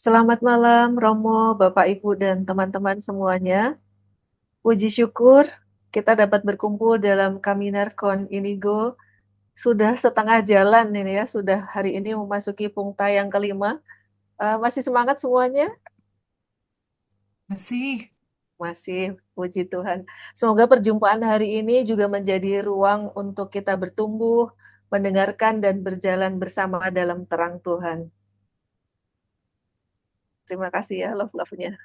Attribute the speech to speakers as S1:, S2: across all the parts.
S1: Selamat malam, Romo, Bapak, Ibu, dan teman-teman semuanya. Puji syukur kita dapat berkumpul dalam Kaminar Kon Inigo. Sudah setengah jalan ini ya, sudah hari ini memasuki pungta yang kelima. Masih semangat semuanya?
S2: Masih.
S1: Masih, puji Tuhan. Semoga perjumpaan hari ini juga menjadi ruang untuk kita bertumbuh, mendengarkan, dan berjalan bersama dalam terang Tuhan. Terima kasih ya, love-love-nya.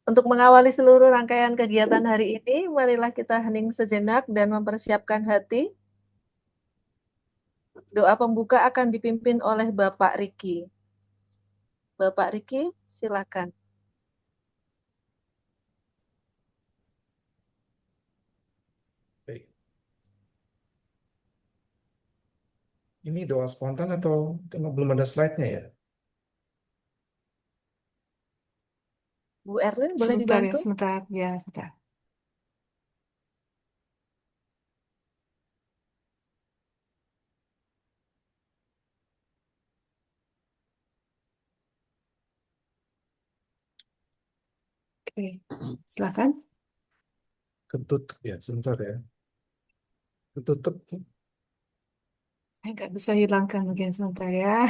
S1: Untuk mengawali seluruh rangkaian kegiatan hari ini, marilah kita hening sejenak dan mempersiapkan hati. Doa pembuka akan dipimpin oleh Bapak Riki. Bapak Riki, silakan.
S3: Baik. Ini doa spontan atau karena belum ada slide-nya ya?
S1: Bu Erlin, boleh
S2: Sebentar ya,
S1: dibantu?
S2: sebentar. Ya, sebentar. Oke, silakan.
S3: Ketutup ya, sebentar ya. Ketutup.
S2: Saya nggak bisa hilangkan mungkin sebentar ya.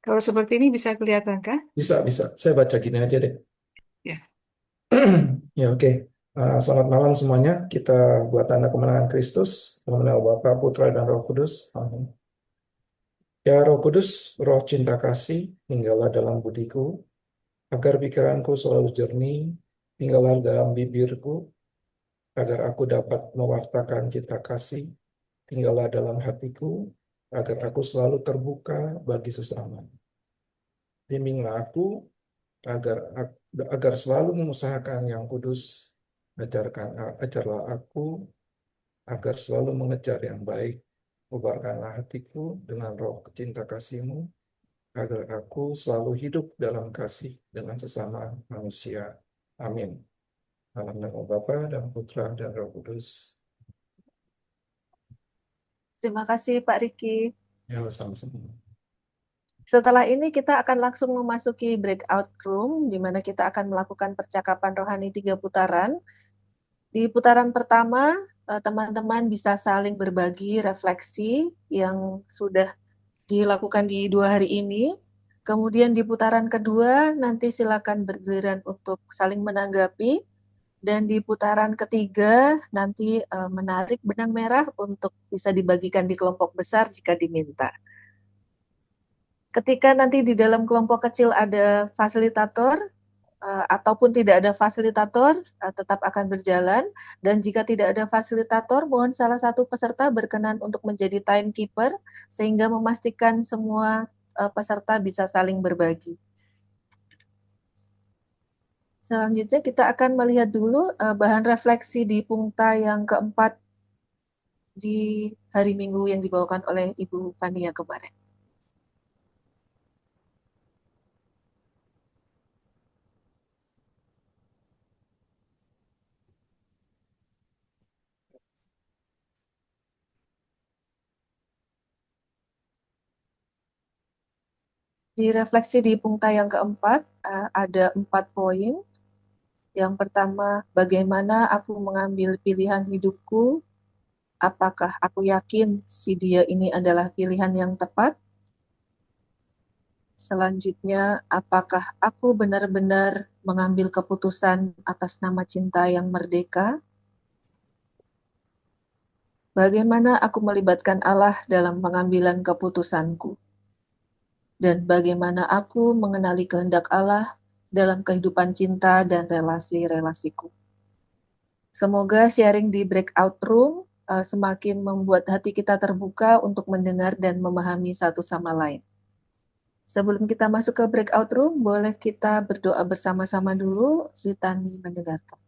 S2: Kalau seperti ini bisa kelihatan kah?
S3: Bisa, bisa. Saya baca gini aja deh.
S2: Ya.
S3: Ya, oke. Selamat malam semuanya. Kita buat tanda kemenangan Kristus. Dalam nama Bapa, Putra, dan Roh Kudus. Amin. Ya Roh Kudus, Roh cinta kasih, tinggallah dalam budiku, agar pikiranku selalu jernih, tinggallah dalam bibirku, agar aku dapat mewartakan cinta kasih, tinggallah dalam hatiku, agar aku selalu terbuka bagi sesama. Bimbinglah aku agar agar selalu mengusahakan yang kudus. Ajarlah aku agar selalu mengejar yang baik. Ubarkanlah hatiku dengan roh cinta kasih-Mu, agar aku selalu hidup dalam kasih dengan sesama manusia. Amin. Dalam nama Bapa dan Putra dan Roh Kudus.
S1: Terima kasih Pak Riki.
S3: Ya, sama-sama.
S1: Setelah ini kita akan langsung memasuki breakout room, di mana kita akan melakukan percakapan rohani 3 putaran. Di putaran pertama, teman-teman bisa saling berbagi refleksi yang sudah dilakukan di 2 hari ini. Kemudian di putaran kedua, nanti silakan bergiliran untuk saling menanggapi. Dan di putaran ketiga, nanti menarik benang merah untuk bisa dibagikan di kelompok besar jika diminta. Ketika nanti di dalam kelompok kecil ada fasilitator, ataupun tidak ada fasilitator, tetap akan berjalan. Dan jika tidak ada fasilitator, mohon salah satu peserta berkenan untuk menjadi timekeeper, sehingga memastikan semua peserta bisa saling berbagi. Selanjutnya kita akan melihat dulu bahan refleksi di pungta yang keempat di hari Minggu yang dibawakan oleh Ibu Fania kemarin. Di refleksi di pungta yang keempat ada 4 poin. Yang pertama, bagaimana aku mengambil pilihan hidupku? Apakah aku yakin si dia ini adalah pilihan yang tepat? Selanjutnya, apakah aku benar-benar mengambil keputusan atas nama cinta yang merdeka? Bagaimana aku melibatkan Allah dalam pengambilan keputusanku? Dan bagaimana aku mengenali kehendak Allah dalam kehidupan cinta dan relasi-relasiku? Semoga sharing di breakout room semakin membuat hati kita terbuka untuk mendengar dan memahami satu sama lain. Sebelum kita masuk ke breakout room, boleh kita berdoa bersama-sama dulu, Litani mendengarkan.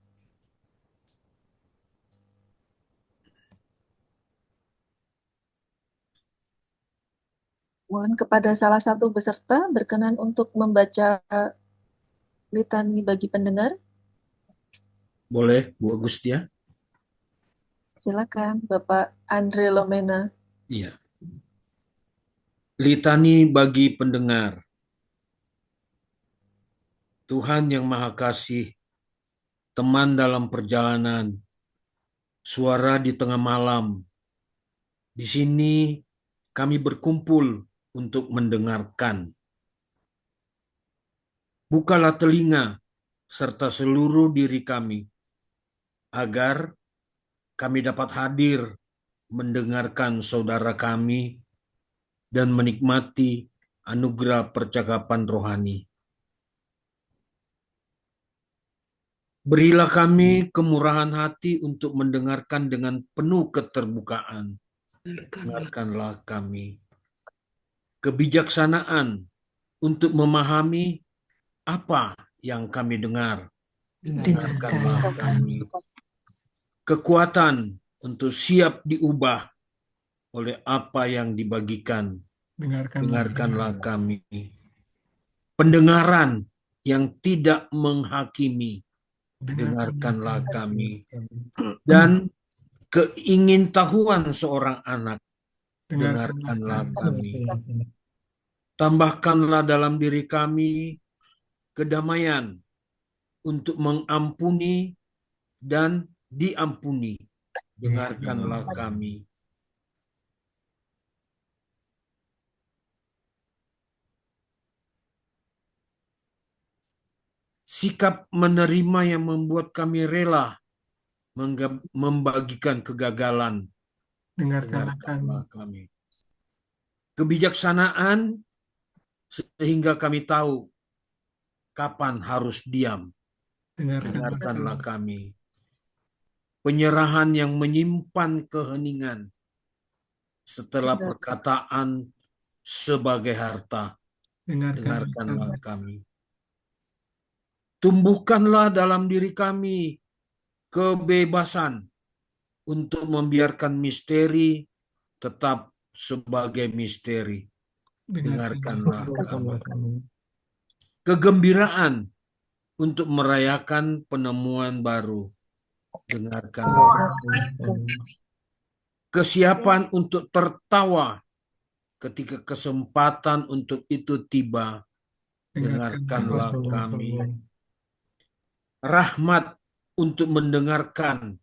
S1: Mohon kepada salah satu peserta berkenan untuk membaca litani bagi pendengar.
S4: Boleh, Bu Agustia?
S1: Silakan, Bapak Andre Lomena.
S4: Iya. Litani bagi pendengar. Tuhan yang Maha Kasih, teman dalam perjalanan, suara di tengah malam. Di sini kami berkumpul untuk mendengarkan. Bukalah telinga serta seluruh diri kami, agar kami dapat hadir mendengarkan saudara kami dan menikmati anugerah percakapan rohani. Berilah kami kemurahan hati untuk mendengarkan dengan penuh keterbukaan. Dengarkanlah kami. Kebijaksanaan untuk memahami apa yang kami dengar. Dengarkanlah kami. Kekuatan untuk siap diubah oleh apa yang dibagikan. Dengarkanlah kami. Pendengaran yang tidak menghakimi. Dengarkanlah kami. Dan keingintahuan seorang anak. Dengarkanlah kami. Tambahkanlah dalam diri kami kedamaian untuk mengampuni dan diampuni. Dengarkanlah kami. Sikap menerima yang membuat kami rela membagikan kegagalan. Dengarkanlah kami. Kebijaksanaan sehingga kami tahu kapan harus diam. Dengarkanlah kami. Penyerahan yang menyimpan keheningan setelah perkataan sebagai harta. Dengarkanlah kami. Tumbuhkanlah dalam diri kami kebebasan untuk membiarkan misteri tetap sebagai misteri. Dengarkanlah kami. Kegembiraan untuk merayakan penemuan baru. Dengarkanlah kami. Kesiapan untuk tertawa ketika kesempatan untuk itu tiba. Dengarkanlah kami. Rahmat untuk mendengarkan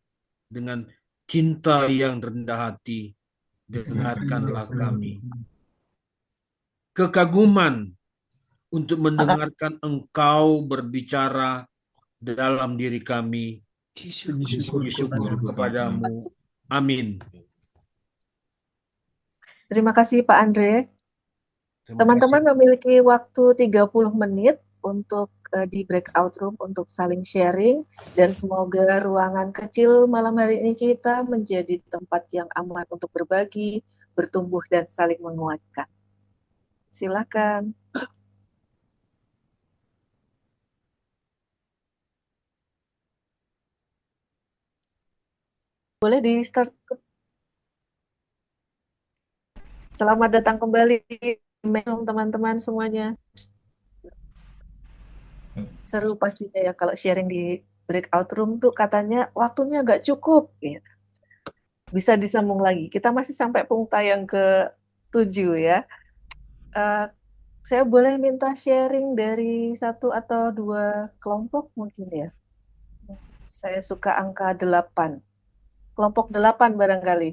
S4: dengan cinta yang rendah hati. Dengarkanlah kami. Kekaguman untuk mendengarkan Engkau berbicara dalam diri kami. Puji syukur kepadamu. Amin.
S1: Terima kasih Pak Andre.
S4: Terima
S1: Teman-teman
S4: kasih.
S1: memiliki waktu 30 menit untuk di breakout room untuk saling sharing, dan semoga ruangan kecil malam hari ini kita menjadi tempat yang aman untuk berbagi, bertumbuh, dan saling menguatkan. Silakan. Boleh di start. Selamat datang kembali teman-teman semuanya. Seru pastinya ya kalau sharing di breakout room tuh katanya waktunya nggak cukup. Gitu. Bisa disambung lagi. Kita masih sampai punta yang ke-7 ya. Saya boleh minta sharing dari 1 atau 2 kelompok mungkin ya. Saya suka angka 8. Kelompok 8 barangkali.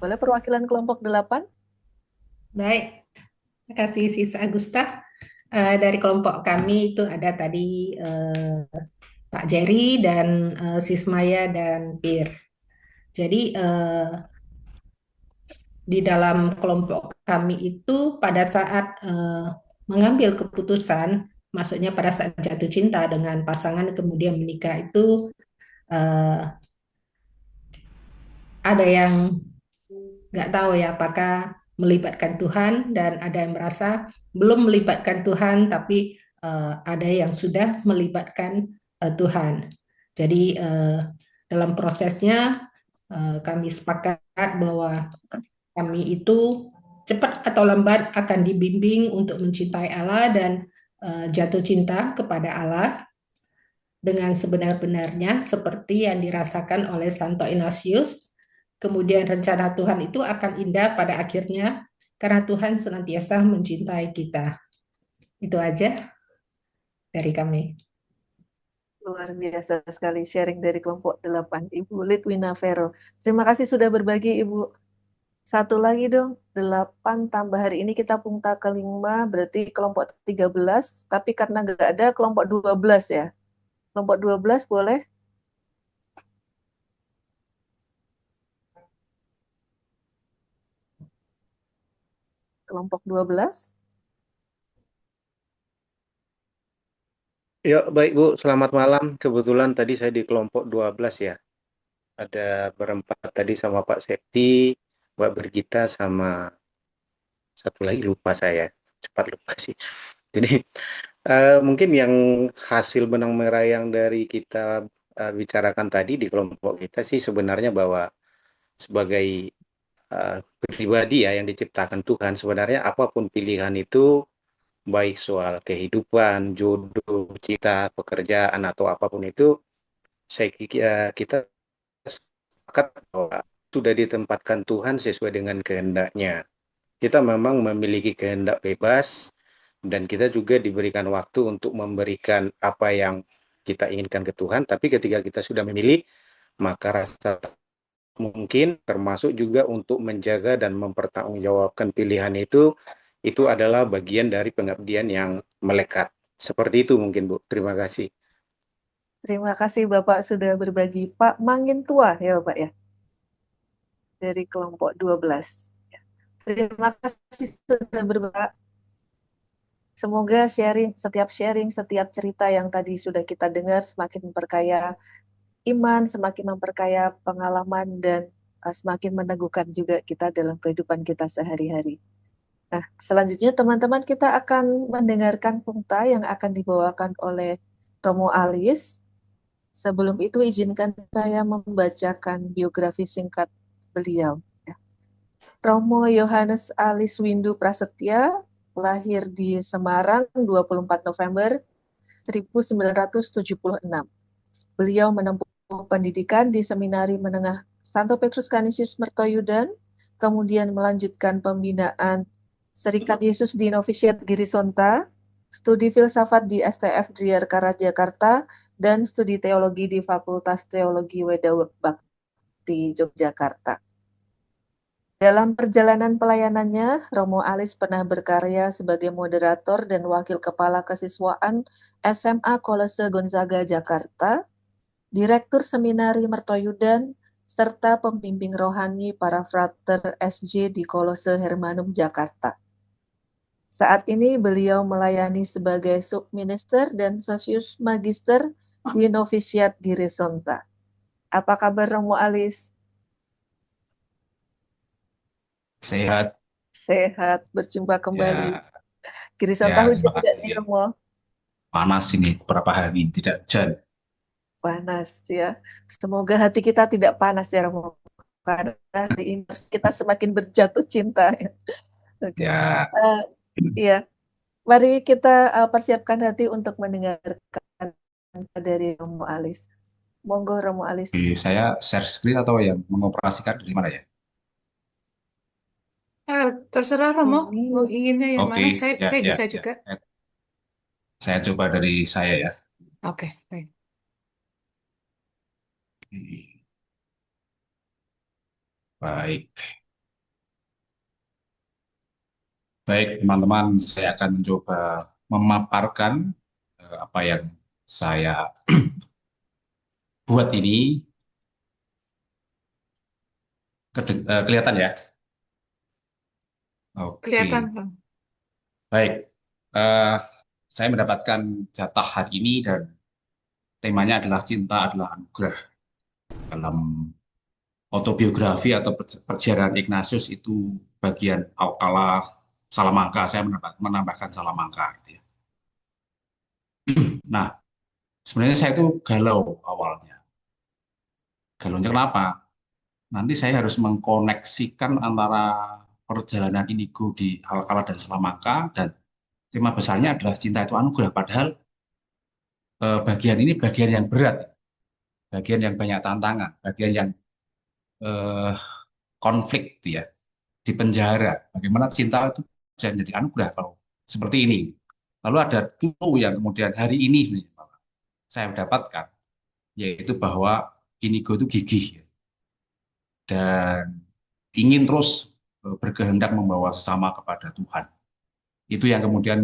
S1: Boleh perwakilan kelompok 8?
S5: Baik, terima kasih Sis Agusta. Dari kelompok kami itu ada tadi Pak Jerry dan Sis Maya dan Pir. Jadi di dalam kelompok kami itu pada saat mengambil keputusan, maksudnya pada saat jatuh cinta dengan pasangan kemudian menikah itu ada yang nggak tahu ya apakah melibatkan Tuhan, dan ada yang merasa belum melibatkan Tuhan tapi ada yang sudah melibatkan Tuhan. Jadi dalam prosesnya kami sepakat bahwa kami itu cepat atau lambat akan dibimbing untuk mencintai Allah dan jatuh cinta kepada Allah dengan sebenar-benarnya seperti yang dirasakan oleh Santo Ignatius Kemudian rencana Tuhan itu akan indah pada akhirnya karena Tuhan senantiasa mencintai kita. Itu aja dari kami.
S1: Luar biasa sekali sharing dari kelompok 8, Ibu Litwina Vero. Terima kasih sudah berbagi, Ibu. Satu lagi dong, 8 tambah hari ini kita punta kelima, berarti kelompok 13, tapi karena nggak ada kelompok 12 ya. Kelompok 12 boleh? Kelompok 12.
S6: Ya, baik Bu, selamat malam. Kebetulan tadi saya di kelompok 12 ya. Ada berempat tadi sama Pak Septi, Mbak Bergita, sama satu lagi lupa saya. Cepat lupa sih. Jadi mungkin yang hasil benang merah yang dari kita bicarakan tadi di kelompok kita sih sebenarnya bahwa sebagai pribadi ya yang diciptakan Tuhan, sebenarnya apapun pilihan itu, baik soal kehidupan, jodoh, cita, pekerjaan, atau apapun itu, kita sepakat bahwa sudah ditempatkan Tuhan sesuai dengan kehendaknya. Kita memang memiliki kehendak bebas, dan kita juga diberikan waktu untuk memberikan apa yang kita inginkan ke Tuhan, tapi ketika kita sudah memilih, maka rasa mungkin termasuk juga untuk menjaga dan mempertanggungjawabkan pilihan itu adalah bagian dari pengabdian yang melekat. Seperti itu mungkin Bu. Terima kasih.
S1: Terima kasih Bapak sudah berbagi. Pak Mangin Tua ya Bapak ya, dari kelompok 12. Terima kasih sudah berbagi. Semoga setiap cerita yang tadi sudah kita dengar semakin memperkaya iman, semakin memperkaya pengalaman, dan semakin meneguhkan juga kita dalam kehidupan kita sehari-hari. Nah, selanjutnya teman-teman kita akan mendengarkan punta yang akan dibawakan oleh Romo Alis. Sebelum itu izinkan saya membacakan biografi singkat beliau. Romo Yohanes Alis Windu Prasetya lahir di Semarang 24 November 1976. Beliau menempuh pendidikan di Seminari Menengah Santo Petrus Canisius Mertoyudan, kemudian melanjutkan pembinaan Serikat Yesus di Novisiat Girisonta, studi filsafat di STF Driarkara Jakarta, dan studi teologi di Fakultas Teologi Weda Bakti Yogyakarta. Dalam perjalanan pelayanannya, Romo Alis pernah berkarya sebagai moderator dan wakil kepala kesiswaan SMA Kolose Gonzaga Jakarta, direktur Seminari Mertoyudan, serta pembimbing rohani para frater SJ di Kolose Hermanum Jakarta. Saat ini beliau melayani sebagai subminister dan sosius magister di Novisiat Girisonta. Apa kabar Romo Alis?
S7: Sehat
S1: Sehat, berjumpa kembali.
S7: ya,
S1: Girisonta
S7: ya
S1: hujan
S7: terima
S1: tidak
S7: kasih
S1: nih
S7: ya.
S1: Romo?
S7: Panas ini beberapa hari ini tidak hujan.
S1: Panas ya. Semoga hati kita tidak panas ya Romo. Karena hari ini kita semakin berjatuh cinta. Oke.
S7: Ya,
S1: Iya. Mari kita persiapkan hati untuk mendengarkan dari Romo Alis. Monggo Romo Alis.
S7: saya share screen atau yang mengoperasikan dari mana ya?
S2: Terserah Romo,
S1: Ini
S2: mau inginnya yang
S7: Oke,
S2: mana? Saya
S7: ya, ya,
S2: bisa
S7: ya.
S2: juga.
S7: Saya coba dari saya ya.
S2: Oke, baik.
S7: Baik, baik teman-teman, saya akan mencoba memaparkan apa yang saya buat ini. Kelihatan ya? Oke,
S2: Kelihatan, Bang.
S7: baik. Eh, saya mendapatkan jatah hari ini dan temanya adalah cinta adalah anugerah. Dalam autobiografi atau perjalanan Ignatius itu bagian Alcala Salamanca, saya menambahkan Salamanca gitu ya. Nah, sebenarnya saya itu galau awalnya. Galaunya kenapa? Nanti saya harus mengkoneksikan antara perjalanan Inigo di Alcala dan Salamanca, dan tema besarnya adalah cinta itu anugerah. Padahal bagian ini bagian yang berat, bagian yang banyak tantangan, bagian yang eh, konflik gitu ya, di penjara. Bagaimana cinta itu bisa menjadi anugerah kalau seperti ini. Lalu ada clue yang kemudian hari ini nih, saya dapatkan, yaitu bahwa Inigo itu gigih ya, dan ingin terus berkehendak membawa sesama kepada Tuhan. Itu yang kemudian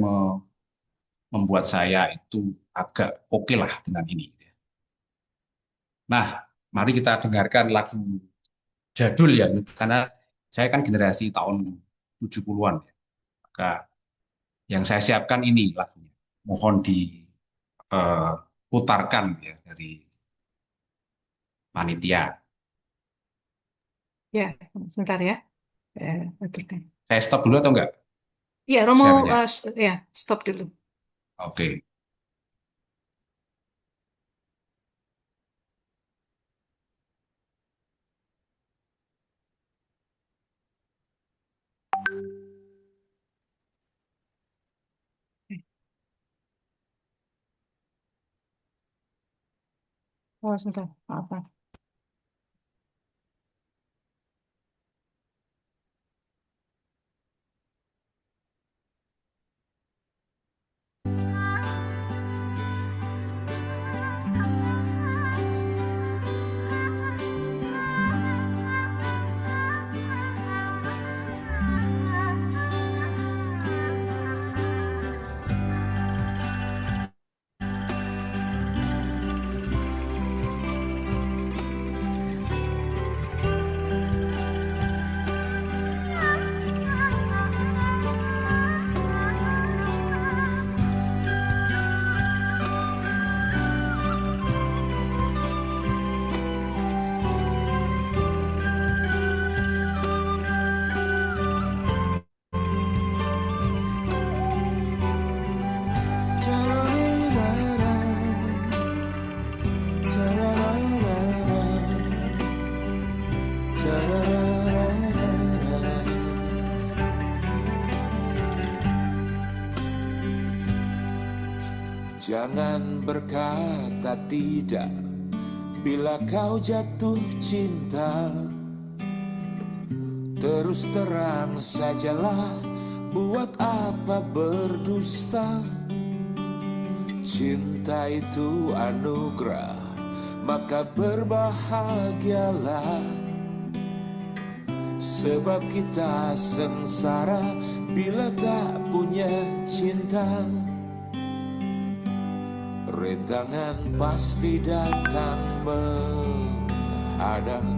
S7: membuat saya itu agak oke lah dengan ini. Nah, mari kita dengarkan lagu jadul ya, karena saya kan generasi tahun 70-an ya. Maka yang saya siapkan ini lagunya. Mohon diputarkan ya dari panitia.
S2: Ya, sebentar ya. Aturkan.
S7: Saya stop dulu atau enggak?
S2: Ya, Romo,
S7: Siapanya?
S2: ya, stop dulu.
S7: Oke.
S2: Oh, sebentar. Maaf, maaf.
S8: Jangan berkata tidak bila kau jatuh cinta. Terus terang sajalah, buat apa berdusta. Cinta itu anugerah, maka berbahagialah. Sebab kita sengsara bila tak punya cinta. Rintangan pasti datang menghadang,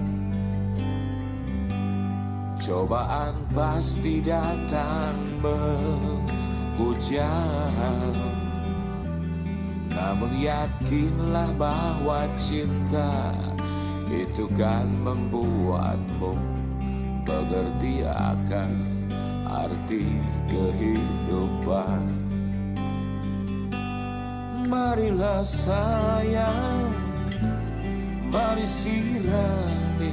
S8: cobaan pasti datang menghujam. Namun yakinlah bahwa cinta itu kan membuatmu mengerti akan arti kehidupan. Marilah sayang, mari sirami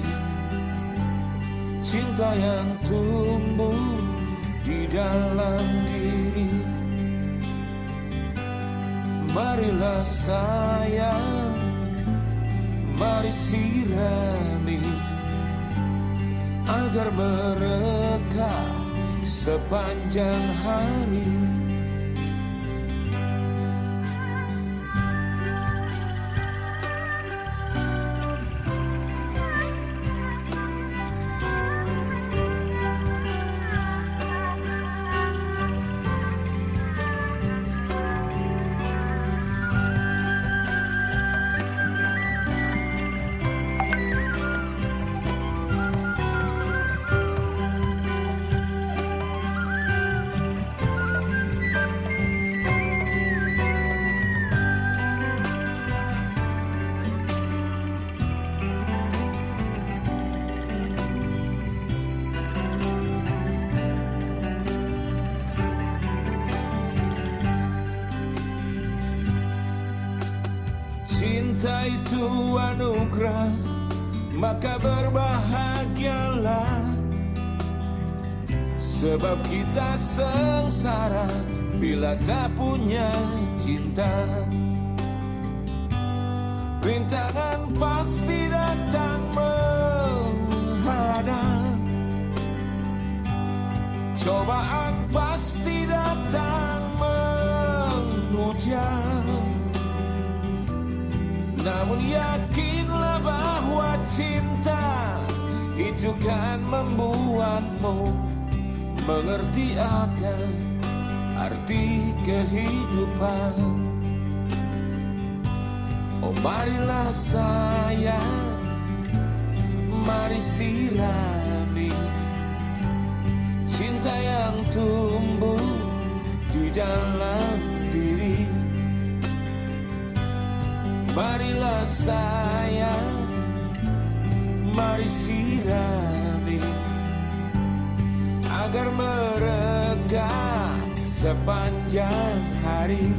S8: cinta yang tumbuh di dalam diri. Marilah sayang, mari sirami agar merekah sepanjang hari. Cinta itu anugerah, maka berbahagialah. Sebab kita sengsara bila tak punya cinta. Rintangan pasti datang Cobaan pasti datang menghujam, namun yakinlah bahwa cinta itu kan membuatmu mengerti akan arti kehidupan. Oh marilah sayang, mari sirami cinta yang tumbuh di dalam diri. Marilah sayang, mari sirami agar mereka sepanjang hari.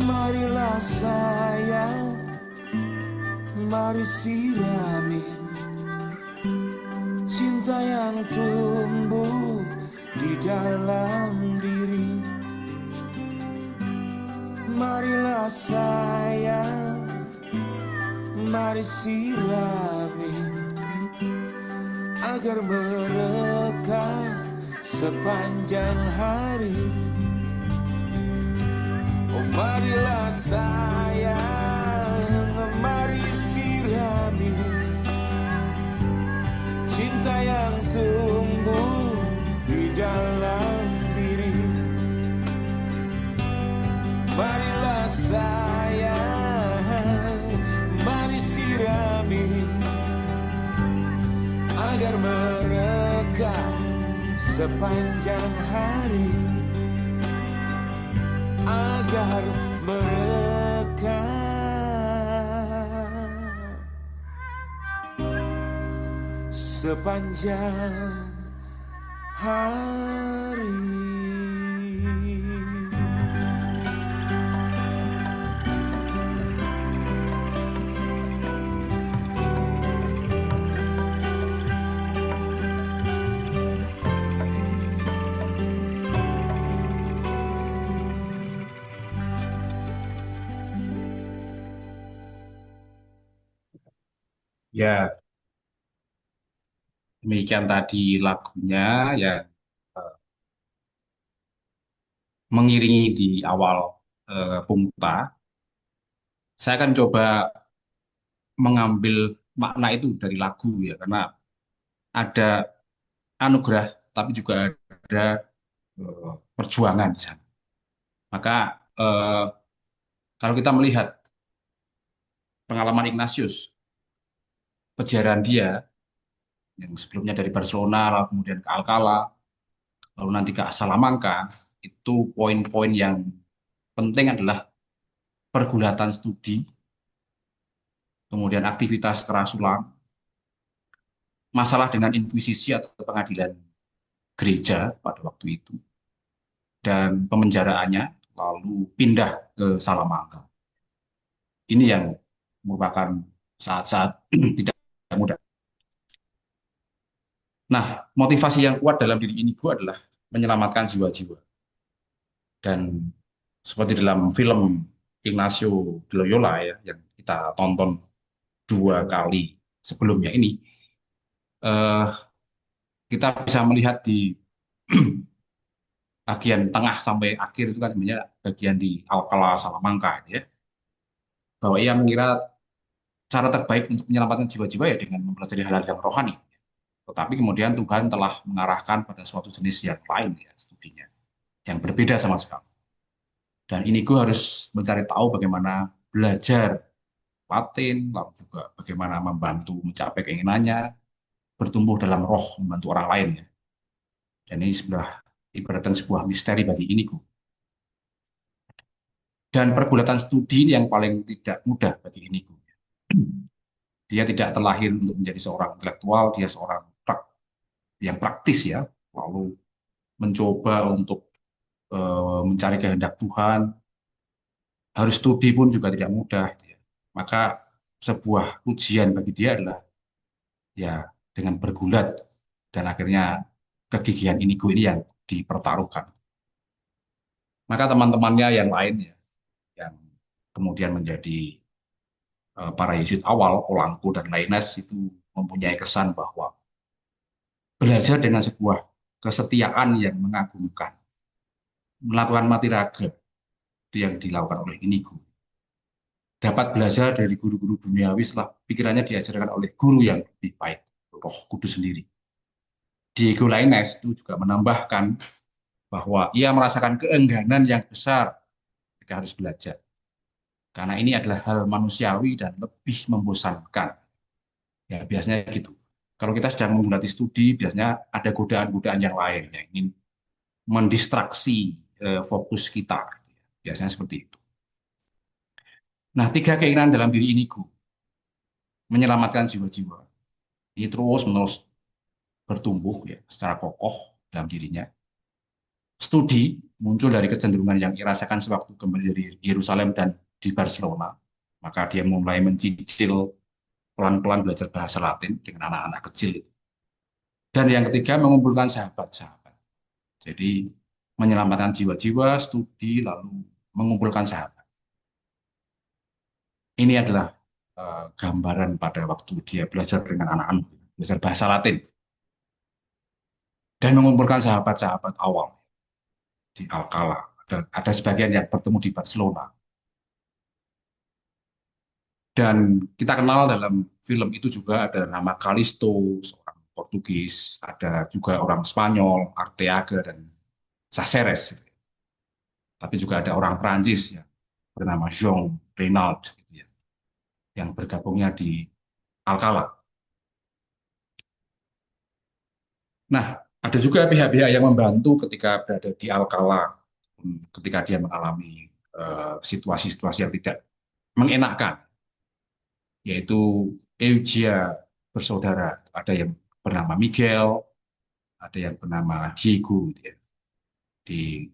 S8: Marilah sayang, mari sirami cinta yang tumbuh di dalam diri. Marilah sayang, mari sirami agar mereka sepanjang hari. Oh marilah sayang, mari sirami cinta yang tumbuh di dalam diri. Marilah sayang, mari sirami agar mereka sepanjang hari, agar mereka sepanjang hari.
S7: Ya, demikian tadi lagunya yang eh, mengiringi di awal Pungta. Saya akan coba mengambil makna itu dari lagu ya, karena ada anugerah, tapi juga ada perjuangan di sana. Maka kalau kita melihat pengalaman Ignatius, pejaran dia yang sebelumnya dari Barcelona, lalu kemudian ke Alcalá, lalu nanti ke Salamanca, itu poin-poin yang penting adalah pergulatan studi, kemudian aktivitas kerasulan, masalah dengan inkuisisi atau pengadilan gereja pada waktu itu, dan pemenjaraannya, lalu pindah ke Salamanca. Ini yang merupakan saat-saat tidak mudah. Nah, motivasi yang kuat dalam diri Inigo adalah menyelamatkan jiwa-jiwa. Dan seperti dalam film Ignacio de Loyola ya, yang kita tonton 2 kali sebelumnya ini, kita bisa melihat di bagian tengah sampai akhir itu kan sebenarnya bagian di Alcalá Salamanca ya, bahwa ia mengira cara terbaik untuk menyelamatkan jiwa-jiwa ya dengan mempelajari hal-hal yang rohani. Tetapi kemudian Tuhan telah mengarahkan pada suatu jenis yang lain ya studinya, yang berbeda sama sekali. Dan Inigo harus mencari tahu bagaimana belajar Latin, lalu juga bagaimana membantu mencapai keinginannya, bertumbuh dalam roh, membantu orang lain ya. Dan ini sudah ibaratkan sebuah misteri bagi Inigo. Dan pergulatan studi ini yang paling tidak mudah bagi Inigo. Dia tidak terlahir untuk menjadi seorang intelektual, dia seorang yang praktis ya, lalu mencoba untuk mencari kehendak Tuhan, harus studi pun juga tidak mudah. Ya. Maka sebuah ujian bagi dia adalah ya dengan bergulat, dan akhirnya kegigihan Inigo ini yang dipertaruhkan. Maka teman-temannya yang lain ya, yang kemudian menjadi para Yesuit awal, Polanco dan Lainez itu mempunyai kesan bahwa belajar dengan sebuah kesetiaan yang mengagumkan, melakukan mati raga itu yang dilakukan oleh Inigo. Dapat belajar dari guru-guru duniawi setelah pikirannya diajarkan oleh guru yang lebih baik, Roh Kudus sendiri. Diego Lainez itu juga menambahkan bahwa ia merasakan keengganan yang besar ketika harus belajar. Karena ini adalah hal manusiawi dan lebih membosankan. Ya, biasanya gitu. Kalau kita sedang menggeluti studi, biasanya ada godaan-godaan yang lain yang ingin mendistraksi fokus kita. Biasanya seperti itu. Nah, 3 keinginan dalam diri Inigo menyelamatkan jiwa-jiwa. Ini terus-menerus bertumbuh ya, secara kokoh dalam dirinya. Studi muncul dari kecenderungan yang dirasakan sewaktu kembali dari Yerusalem dan di Barcelona. Maka dia mulai mencicil pelan-pelan belajar bahasa Latin dengan anak-anak kecil. Dan yang ketiga, mengumpulkan sahabat-sahabat. Jadi menyelamatkan jiwa-jiwa, studi, lalu mengumpulkan sahabat. Ini adalah gambaran pada waktu dia belajar dengan anak-anak, belajar bahasa Latin. Dan mengumpulkan sahabat-sahabat awal di Alcalá. Ada sebagian yang bertemu di Barcelona. Dan kita kenal dalam film itu juga ada nama Calixto, seorang Portugis, ada juga orang Spanyol, Arteaga dan Caceres. Tapi juga ada orang Prancis ya, bernama Jean Reynaud gitu ya, yang bergabungnya di Alcalá. Nah, ada juga pihak-pihak yang membantu ketika berada di Alcalá, ketika dia mengalami situasi-situasi yang tidak mengenakan, yaitu Eugia bersaudara. Ada yang bernama Miguel, ada yang bernama Diego, gitu ya,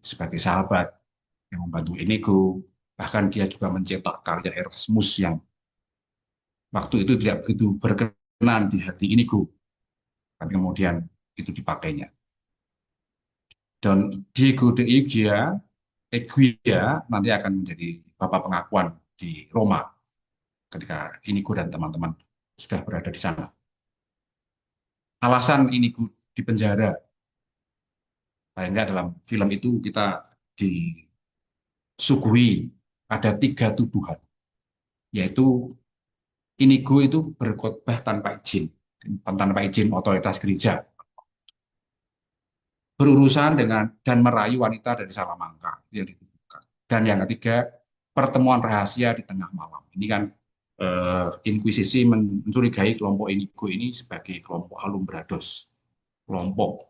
S7: sebagai sahabat yang membantu Inigo. Bahkan dia juga mencetak karya Erasmus yang waktu itu tidak begitu berkenan di hati Inigo, tapi kemudian itu dipakainya. Dan Diego de Eguia nanti akan menjadi bapak pengakuan di Roma ketika Inigo dan teman-teman sudah berada di sana. Alasan Inigo di penjara, paling nggak dalam film itu kita disuguhi ada 3 tuduhan, yaitu Inigo itu berkhotbah tanpa izin otoritas gereja, berurusan dengan dan merayu wanita dari Salamanca yang dituduhkan. Dan yang ketiga, pertemuan rahasia di tengah malam. Ini kan Inkuisisi mencurigai kelompok Inigo ini sebagai kelompok alumbrados, kelompok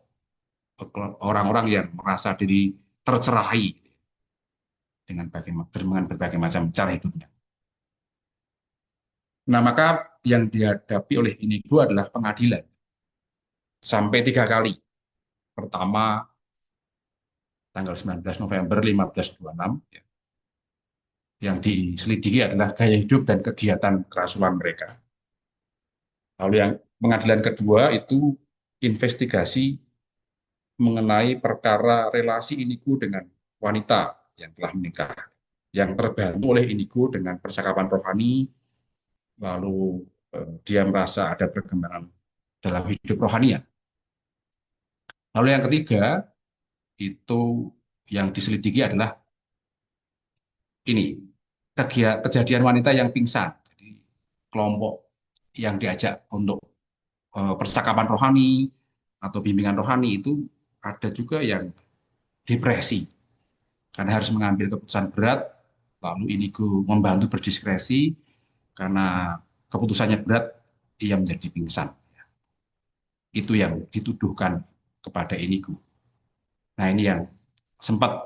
S7: orang-orang yang merasa diri tercerahi dengan berbagai macam cara hidupnya. Nah, maka yang dihadapi oleh Inigo adalah pengadilan sampai 3 kali. Pertama, tanggal 19 November 1526, ya. Yang diselidiki adalah gaya hidup dan kegiatan kerasulan mereka. Lalu yang pengadilan kedua itu investigasi mengenai perkara relasi Inigo dengan wanita yang telah menikah, yang terbantu oleh Inigo dengan percakapan rohani, lalu dia merasa ada perkembangan dalam hidup rohaninya. Lalu yang ketiga, itu yang diselidiki adalah ini, kejadian wanita yang pingsan. Jadi kelompok yang diajak untuk percakapan rohani atau bimbingan rohani itu ada juga yang depresi karena harus mengambil keputusan berat, lalu Inigo membantu berdiskresi karena keputusannya berat, ia menjadi pingsan. Itu yang dituduhkan kepada Inigo. Nah, ini yang sempat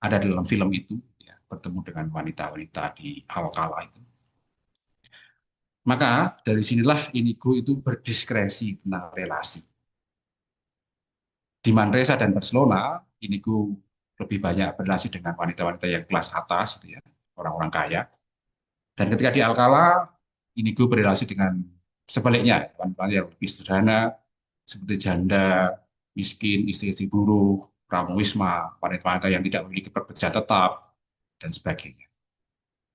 S7: ada dalam film itu, ya, bertemu dengan wanita-wanita di Alcalá itu. Maka dari sinilah Inigo itu berdiskresi tentang relasi. Di Manresa dan Barcelona, Inigo lebih banyak berrelasi dengan wanita-wanita yang kelas atas, gitu ya, orang-orang kaya. Dan ketika di Alcalá, Inigo berrelasi dengan sebaliknya, wanita yang lebih sederhana, seperti janda, miskin, istri-istri buruh, pramuwisma, wanita-wanita yang tidak memiliki pekerjaan tetap, dan sebagainya.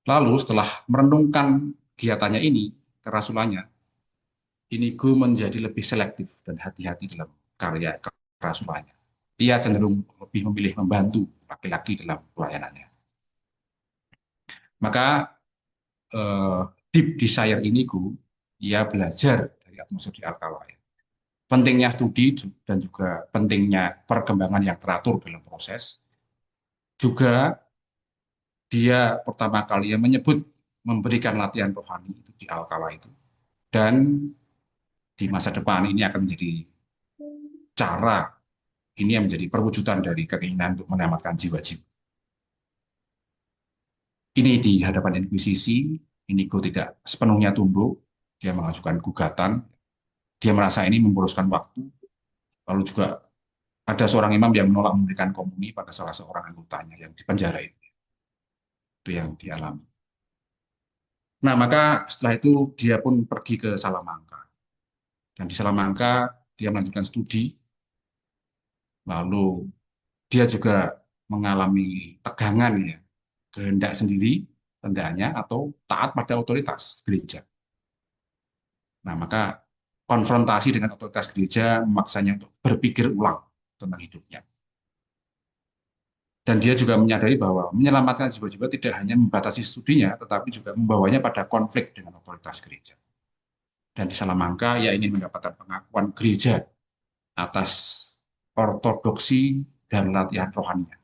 S7: Lalu setelah merenungkan kegiatannya ini, kerasulannya, Inigo menjadi lebih selektif dan hati-hati dalam karya kerasulannya. Dia cenderung lebih memilih membantu laki-laki dalam pelayanannya. Maka deep desire inigo, ia belajar dari atmosfer di Alkala. Pentingnya studi dan juga pentingnya perkembangan yang teratur dalam proses. Juga dia pertama kali yang menyebut memberikan latihan rohani itu di Alkala itu. Dan di masa depan ini akan menjadi cara, ini yang menjadi perwujudan dari keinginan untuk menyelamatkan jiwa-jiwa. Ini di hadapan Inkuisisi, Inigo tidak sepenuhnya tunduk, dia mengajukan gugatan, dia merasa ini memboroskan waktu, lalu juga ada seorang imam yang menolak memberikan komuni pada salah seorang anggotanya yang dipenjara itu yang dialami. Nah, maka setelah itu dia pun pergi ke Salamanca. Dan di Salamanca dia melanjutkan studi, lalu dia juga mengalami tegangan ya, kehendak sendiri, hendaknya atau taat pada otoritas gereja. Nah, maka konfrontasi dengan otoritas gereja memaksanya untuk berpikir ulang tentang hidupnya. Dan dia juga menyadari bahwa menyelamatkan jiwa-jiwa tidak hanya membatasi studinya, tetapi juga membawanya pada konflik dengan otoritas gereja. Dan di Salamanca, ia ingin mendapatkan pengakuan gereja atas ortodoksi dan latihan rohaninya.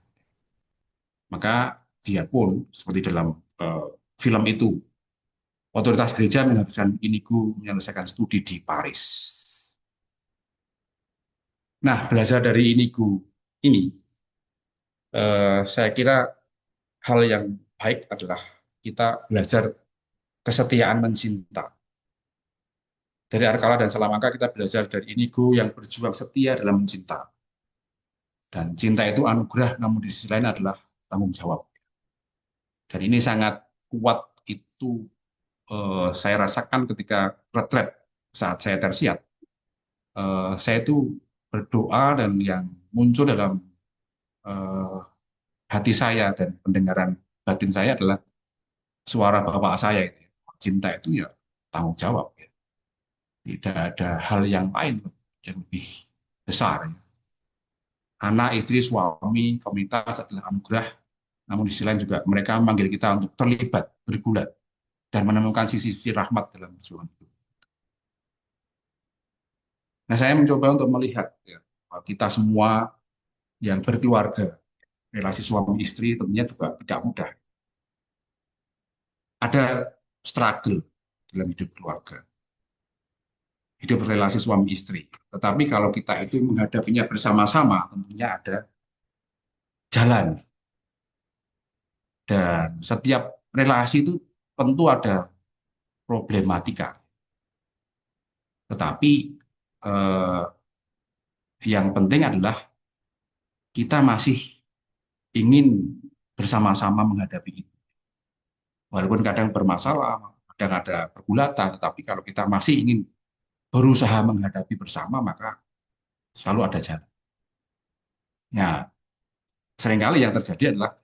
S7: Maka dia pun, seperti dalam film itu, otoritas gereja mengharuskan Inigo menyelesaikan studi di Paris. Nah, belajar dari Inigo ini, saya kira hal yang baik adalah kita belajar kesetiaan mencinta. Dari Alcala dan Salamanca kita belajar dari Inigo yang berjuang setia dalam mencinta. Dan cinta itu anugerah, namun di sisi lain adalah tanggung jawab. Dan ini sangat kuat itu saya rasakan ketika retret saat saya tersiat. Saya itu berdoa dan yang muncul dalam hati saya dan pendengaran batin saya adalah suara bapak saya. Cinta itu ya tanggung jawab. Ya. Tidak ada hal yang lain yang lebih besar. Ya. Anak, istri, suami, komunitas adalah anugerah. Namun di sisi lain juga mereka memanggil kita untuk terlibat, bergulat, dan menemukan sisi-sisi rahmat dalam perjuangan itu. Nah, saya mencoba untuk melihat ya, kita semua yang berkeluarga, relasi suami istri tentunya juga tidak mudah. Ada struggle dalam hidup keluarga, hidup relasi suami istri. Tetapi kalau kita itu menghadapinya bersama-sama, tentunya ada jalan. Dan setiap relasi itu tentu ada problematika. Tetapi yang penting adalah kita masih ingin bersama-sama menghadapi itu. Walaupun kadang bermasalah, kadang ada pergulatan, tetapi kalau kita masih ingin berusaha menghadapi bersama, maka selalu ada jalan. Ya, seringkali yang terjadi adalah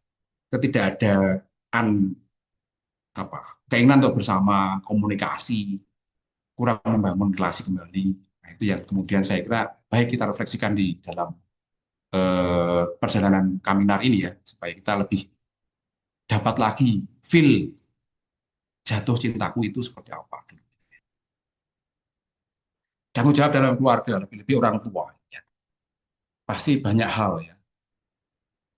S7: ketidakadaan keinginan untuk bersama, komunikasi, kurang membangun relasi kembali. Nah, itu yang kemudian saya kira baik kita refleksikan di dalam perjalanan Kaminar ini ya, supaya kita lebih dapat lagi feel jatuh cintaku itu seperti apa. Tanggung jawab dalam keluarga, lebih-lebih orang tua. Ya. Pasti banyak hal ya.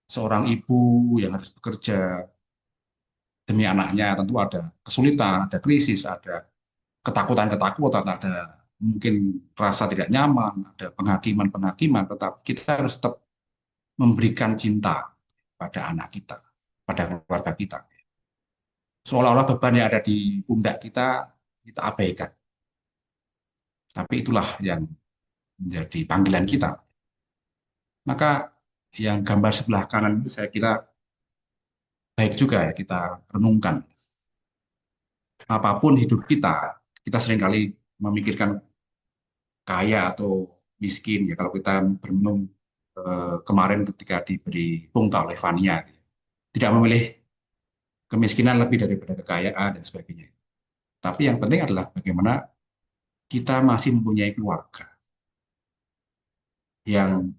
S7: Seorang ibu yang harus bekerja demi anaknya tentu ada kesulitan, ada krisis, ada ketakutan-ketakutan, ada mungkin rasa tidak nyaman, ada penghakiman-penghakiman, tetapi kita harus tetap memberikan cinta pada anak kita, pada keluarga kita. Seolah-olah beban yang ada di pundak kita abaikan. Tapi itulah yang menjadi panggilan kita. Maka yang gambar sebelah kanan itu saya kira baik juga ya kita renungkan. Apapun hidup kita seringkali memikirkan kaya atau miskin ya. Kalau kita berenung kemarin ketika diberi pungta oleh Fania, tidak memilih kemiskinan lebih daripada kekayaan dan sebagainya. Tapi yang penting adalah bagaimana kita masih mempunyai keluarga. yang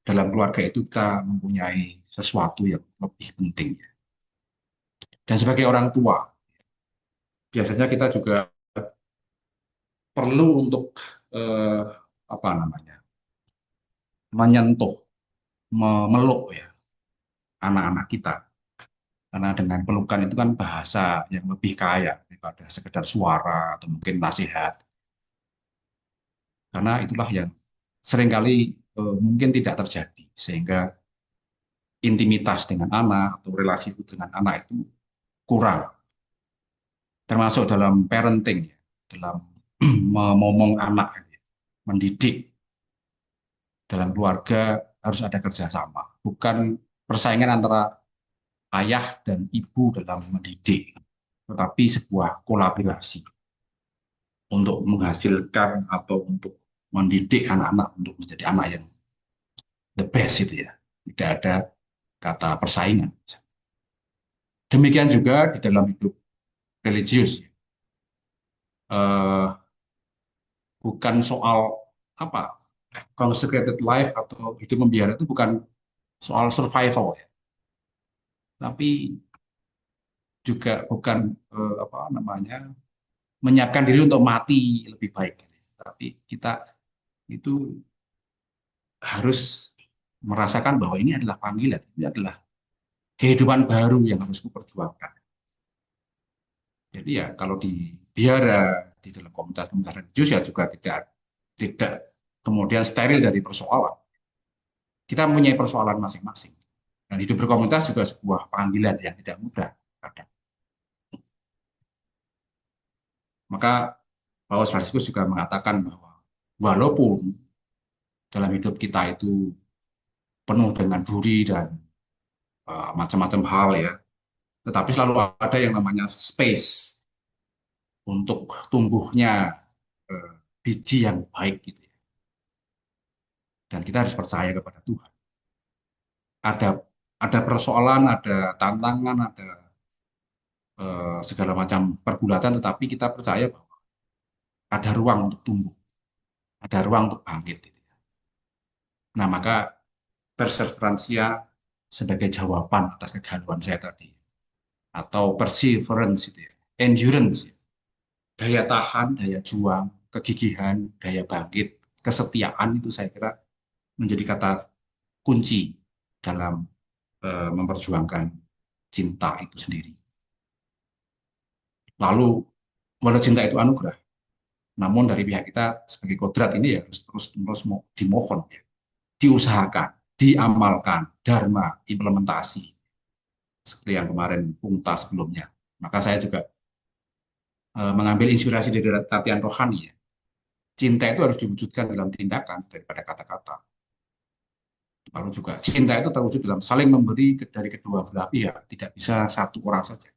S7: dalam keluarga itu kita mempunyai sesuatu yang lebih penting. Dan sebagai orang tua, biasanya kita juga perlu untuk eh, apa namanya, menyentuh, memeluk ya anak-anak kita. Karena dengan pelukan itu kan bahasa yang lebih kaya daripada sekedar suara atau mungkin nasihat. Karena itulah yang seringkali mungkin tidak terjadi, sehingga intimitas dengan anak atau relasi itu dengan anak itu kurang. Termasuk dalam parenting, ya, dalam memomong anak, ya, mendidik dalam keluarga harus ada kerjasama, bukan persaingan antara ayah dan ibu dalam mendidik, tetapi sebuah kolaborasi untuk menghasilkan atau untuk mendidik anak-anak untuk menjadi anak yang the best itu ya. Tidak ada kata persaingan. Demikian juga di dalam hidup religius. Bukan soal apa consecrated life atau hidup membiara itu bukan soal survival ya. Tapi juga bukan apa namanya menyiapkan diri untuk mati lebih baik. Tapi kita itu harus merasakan bahwa ini adalah panggilan, ini adalah kehidupan baru yang harus kuperjuangkan. Jadi ya kalau di biara, di dalam komunitas-komunitas religius ya juga tidak kemudian steril dari persoalan. Kita mempunyai persoalan masing-masing. Dan hidup berkomunitas juga sebuah panggilan yang tidak mudah. Maka Paus Fransiskus juga mengatakan bahwa walaupun dalam hidup kita itu penuh dengan duri dan macam-macam hal ya, tetapi selalu ada yang namanya space untuk tumbuhnya biji yang baik gitu ya. Dan kita harus percaya kepada Tuhan. Ada persoalan, ada tantangan, ada segala macam pergulatan, tetapi kita percaya bahwa ada ruang untuk tumbuh, ada ruang untuk bangkit. Gitu ya. Nah, maka perseveransia sebagai jawaban atas kegalauan saya tadi, atau perseverance itu ya, endurance, ya. Daya tahan, daya juang, kegigihan, daya bangkit, kesetiaan itu saya kira menjadi kata kunci dalam memperjuangkan cinta itu sendiri. Lalu, walau cinta itu anugerah, namun dari pihak kita sebagai kodrat ini ya harus terus dimohon, ya, diusahakan, diamalkan, dharma, implementasi, seperti yang kemarin Pungta sebelumnya. Maka saya juga mengambil inspirasi dari latihan rohani, ya. Cinta itu harus diwujudkan dalam tindakan daripada kata-kata. Lalu juga cinta itu terwujud dalam saling memberi dari kedua belah pihak, tidak bisa satu orang saja.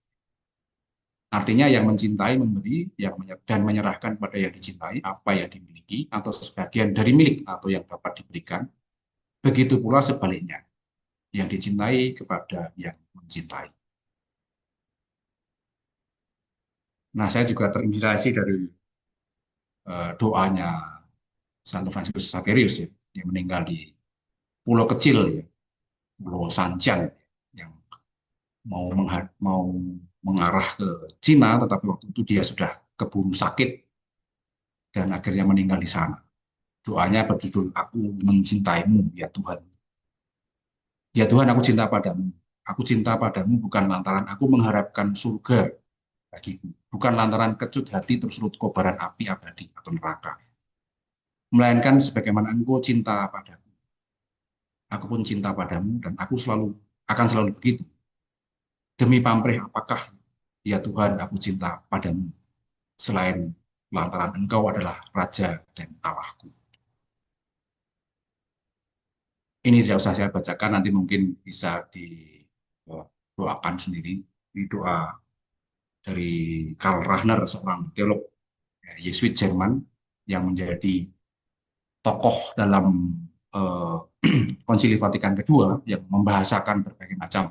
S7: Artinya yang mencintai memberi dan menyerahkan kepada yang dicintai apa yang dimiliki atau sebagian dari milik atau yang dapat diberikan. Begitu pula sebaliknya, yang dicintai kepada yang mencintai. Nah, saya juga terinspirasi dari doanya Santo Fransiskus Xaverius ya, yang meninggal di pulau kecil ya, Pulau Sanjiang, yang mau mengarah ke Cina, tetapi waktu itu dia sudah keburu sakit dan akhirnya meninggal di sana. Doanya berjudul "Aku mencintaimu, ya Tuhan." Ya Tuhan, aku cinta padamu. Aku cinta padamu bukan lantaran aku mengharapkan surga bagiku, bukan lantaran kecut hati tersulut kobaran api abadi atau neraka, melainkan sebagaimana Engkau cinta padaku. Aku pun cinta padamu dan aku akan selalu begitu. Demi pamrih apakah, ya Tuhan, aku cinta padamu, selain lantaran Engkau adalah Raja dan Allahku. Ini tidak usah saya bacakan, nanti mungkin bisa didoakan sendiri. Ini doa dari Karl Rahner, seorang teolog Yesuit Jerman yang menjadi tokoh dalam Konsili Vatikan Kedua, yang membahasakan berbagai macam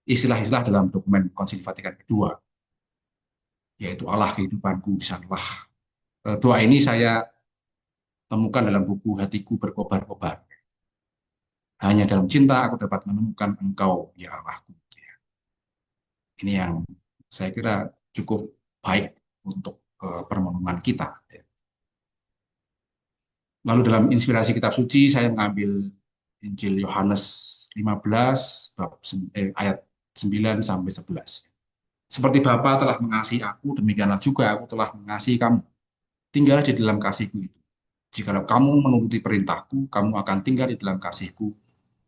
S7: istilah-istilah dalam dokumen Konsili Vatikan Kedua, yaitu Allah kehidupanku di sanalah. Doa ini saya temukan dalam buku Hatiku Berkobar-kobar. Hanya dalam cinta aku dapat menemukan Engkau, ya Allahku. Ini yang saya kira cukup baik untuk permohonan kita. Lalu dalam inspirasi kitab suci, saya mengambil Injil Yohanes 15, ayat 9 sampai 11. Seperti Bapa telah mengasihi aku, demikianlah juga aku telah mengasihi kamu. Tinggallah di dalam kasihku itu. Jikalau kamu menuruti perintahku, kamu akan tinggal di dalam kasihku,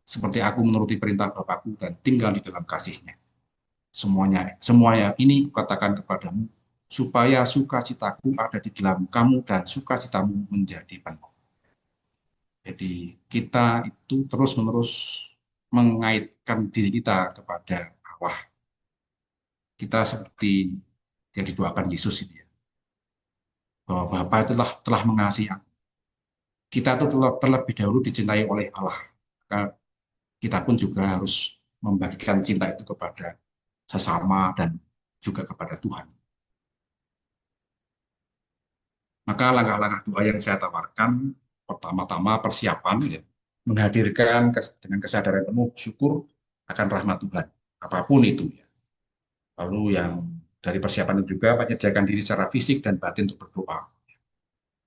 S7: seperti aku menuruti perintah Bapakku dan tinggal di dalam kasihnya. Semuanya ini kukatakan kepadamu, supaya sukacitaku ada di dalam kamu dan sukacitamu menjadi penuh. Jadi kita itu terus-menerus mengaitkan diri kita kepada Allah. Kita seperti yang didoakan Yesus itu ya, bahwa Bapa itu telah mengasihi aku. Kita itu terlebih dahulu dicintai oleh Allah. Maka kita pun juga harus membagikan cinta itu kepada sesama dan juga kepada Tuhan. Maka langkah-langkah doa yang saya tawarkan, pertama-tama persiapan, ya, menghadirkan dengan kesadaran penuh syukur akan rahmat Tuhan, apapun itu. Ya. Lalu yang dari persiapan itu juga menyediakan diri secara fisik dan batin untuk berdoa.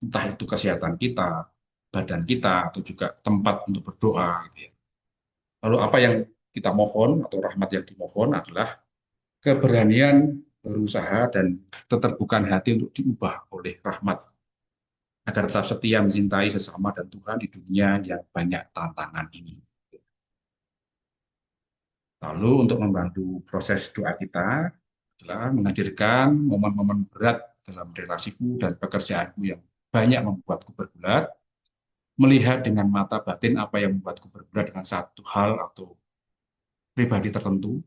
S7: Entah itu kesehatan kita, badan kita, atau juga tempat untuk berdoa. Gitu ya. Lalu apa yang kita mohon atau rahmat yang dimohon adalah keberanian berusaha dan keterbukaan hati untuk diubah oleh rahmat, agar tetap setia mencintai sesama dan Tuhan di dunia yang banyak tantangan ini. Lalu untuk membantu proses doa kita adalah menghadirkan momen-momen berat dalam relasiku dan pekerjaanku yang banyak membuatku bergulat, melihat dengan mata batin apa yang membuatku bergulat dengan satu hal atau pribadi tertentu,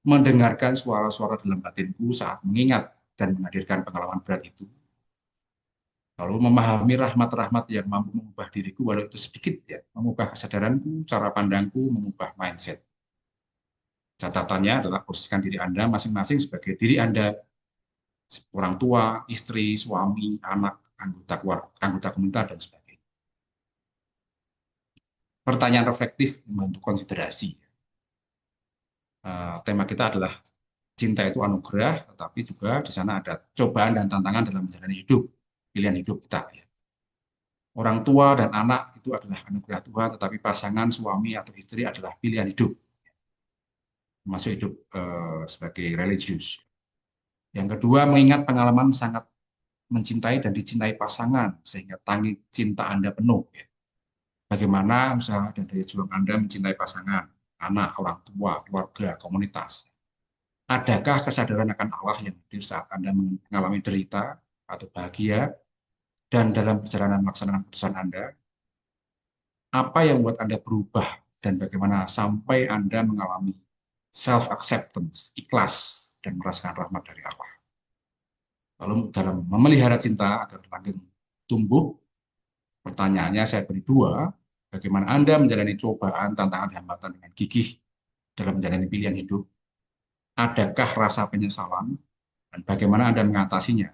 S7: mendengarkan suara-suara dalam batinku saat mengingat dan menghadirkan pengalaman berat itu, lalu memahami rahmat-rahmat yang mampu mengubah diriku walau itu sedikit, ya, mengubah kesadaranku, cara pandangku, mengubah mindset. Catatannya adalah posisikan diri Anda masing-masing sebagai diri Anda, orang tua, istri, suami, anak, anggota keluarga, anggota komunitas, dan sebagainya. Pertanyaan reflektif membantu konsiderasi. Tema kita adalah cinta itu anugerah, tetapi juga di sana ada cobaan dan tantangan dalam menjalani hidup, pilihan hidup kita. Ya. Orang tua dan anak itu adalah anugerah Tuhan, tetapi pasangan, suami, atau istri adalah pilihan hidup. Termasuk hidup sebagai religius. Yang kedua, mengingat pengalaman sangat mencintai dan dicintai pasangan, sehingga tangki cinta Anda penuh. Ya. Bagaimana usaha dan daya juang Anda mencintai pasangan, anak, orang tua, keluarga, komunitas. Adakah kesadaran akan Allah yang hadir saat Anda mengalami derita atau bahagia, dan dalam perjalanan melaksanakan keputusan Anda, apa yang membuat Anda berubah, dan bagaimana sampai Anda mengalami self-acceptance, ikhlas, dan merasakan rahmat dari Allah. Lalu dalam memelihara cinta agar langgeng tumbuh, pertanyaannya saya beri dua, bagaimana Anda menjalani cobaan, tantangan, hambatan dengan gigih dalam menjalani pilihan hidup? Adakah rasa penyesalan, dan bagaimana Anda mengatasinya?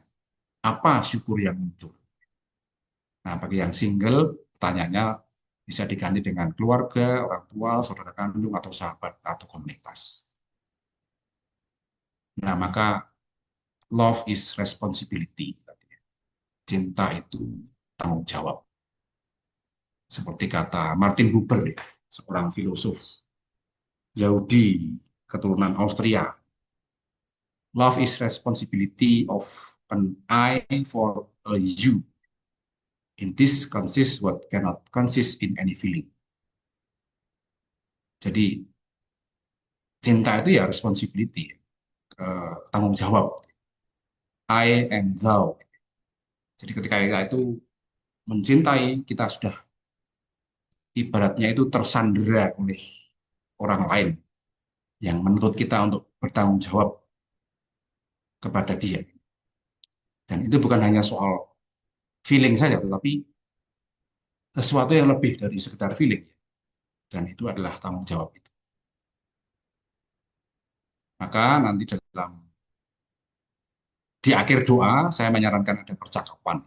S7: Apa syukur yang muncul? Nah, bagi yang single, pertanyaannya bisa diganti dengan keluarga, orang tua, saudara kandung, atau sahabat, atau komunitas. Nah, maka love is responsibility. Cinta itu tanggung jawab. Seperti kata Martin Buber, seorang filosof Yahudi keturunan Austria. Love is responsibility of an I for a you. In this consists what cannot consist in any feeling. Jadi cinta itu ya responsibility, tanggung jawab. I and thou. Jadi ketika kita itu mencintai, kita sudah ibaratnya itu tersandera oleh orang lain yang menuntut kita untuk bertanggung jawab kepada dia. Dan itu bukan hanya soal feeling saja, tetapi sesuatu yang lebih dari sekedar feeling. Dan itu adalah tanggung jawab itu. Maka nanti di akhir doa, saya menyarankan ada percakapan.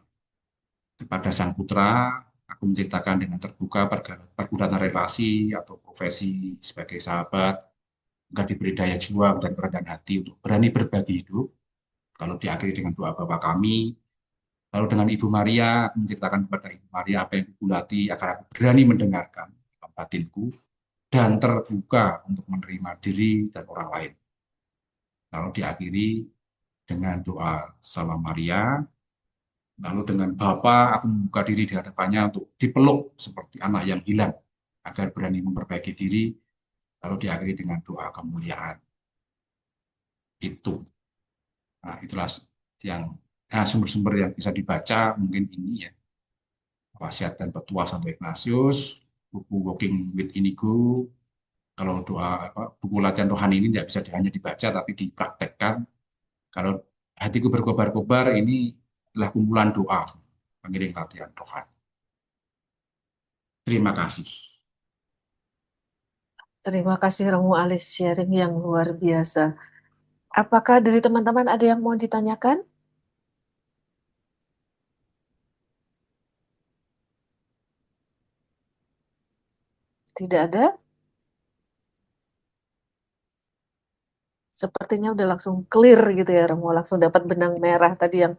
S7: Kepada Sang Putra, aku menceritakan dengan terbuka pergulatan relasi atau profesi sebagai sahabat, agar diberi daya juang dan kerendahan hati untuk berani berbagi hidup. Lalu diakhiri dengan doa Bapa kami. Lalu dengan Ibu Maria, aku menceritakan kepada Ibu Maria apa yang kubulati agar aku berani mendengarkan dalam batinku dan terbuka untuk menerima diri dan orang lain. Lalu diakhiri dengan doa Salam Maria. Lalu dengan Bapa, aku membuka diri di hadapannya untuk dipeluk seperti anak yang hilang, agar berani memperbaiki diri. Lalu diakhiri dengan doa kemuliaan. Itu. Nah, itulah yang sumber-sumber yang bisa dibaca mungkin ini ya. Wasiat dan Petua Santo Ignatius, buku Walking with Inigo. Kalau doa buku latihan rohani ini tidak bisa hanya dibaca tapi dipraktekkan. Kalau hatiku berkobar-kobar ini adalah kumpulan doa pengiring latihan rohani. Terima kasih.
S1: Terima kasih Romo Alis sharing yang luar biasa. Apakah dari teman-teman ada yang mau ditanyakan? Tidak ada? Sepertinya udah langsung clear gitu ya Romo, langsung dapat benang merah tadi yang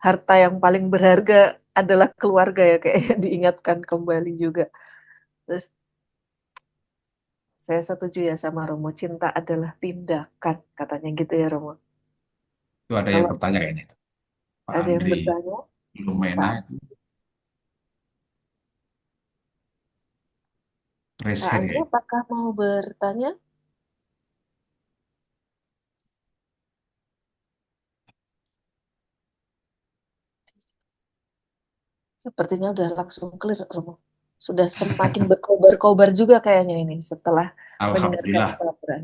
S1: harta yang paling berharga adalah keluarga ya, kayak diingatkan kembali juga. Terus saya setuju ya sama Romo, cinta adalah tindakan, katanya gitu ya Romo.
S7: Itu ada yang
S1: Kalau
S7: bertanya kayaknya itu. Pak
S1: ada yang
S7: Andri
S1: bertanya,
S7: Lumena
S1: Pak,
S7: itu raise
S1: Pak
S7: hand
S1: Andri
S7: ya.
S1: apakah mau bertanya? Sepertinya udah langsung clear Romo. Sudah semakin berkobar-kobar juga kayaknya ini setelah mendengarkan
S7: Alhamdulillah.
S1: pelajaran.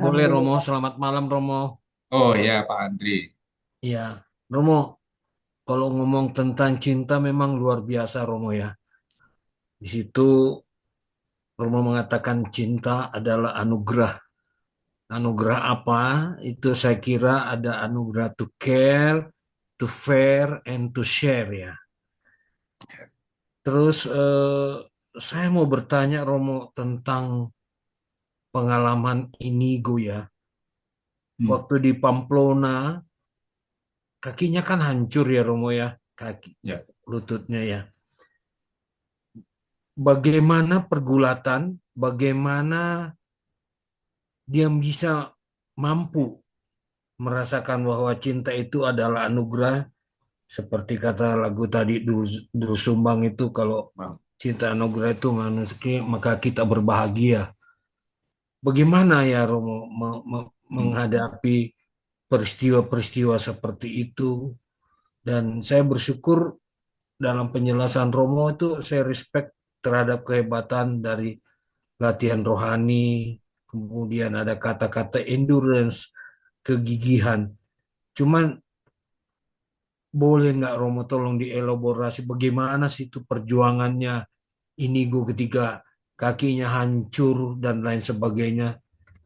S4: Boleh Romo,
S1: Alhamdulillah.
S4: selamat malam Romo.
S7: Oh ya Pak Andri.
S4: Iya, Romo, kalau ngomong tentang cinta memang luar biasa Romo ya. Di situ Romo mengatakan cinta adalah anugerah. Anugerah apa? Itu saya kira ada anugerah to care, to fair, and to share ya. Terus saya mau bertanya Romo tentang pengalaman Inigo ya. Waktu di Pamplona, kakinya kan hancur ya Romo ya, kaki
S7: Ya.
S4: lututnya ya. Bagaimana pergulatan, bagaimana dia bisa mampu merasakan bahwa cinta itu adalah anugerah, seperti kata lagu tadi Dul Sumbang itu, kalau cinta anugerah itu manusia, maka kita berbahagia. Bagaimana ya Romo menghadapi peristiwa-peristiwa seperti itu? Dan saya bersyukur dalam penjelasan Romo itu saya respect terhadap kehebatan dari latihan rohani, kemudian ada kata-kata endurance, kegigihan. Cuman boleh nggak Romo tolong dielaborasi bagaimana sih itu perjuangannya Inigo ketika kakinya hancur dan lain sebagainya.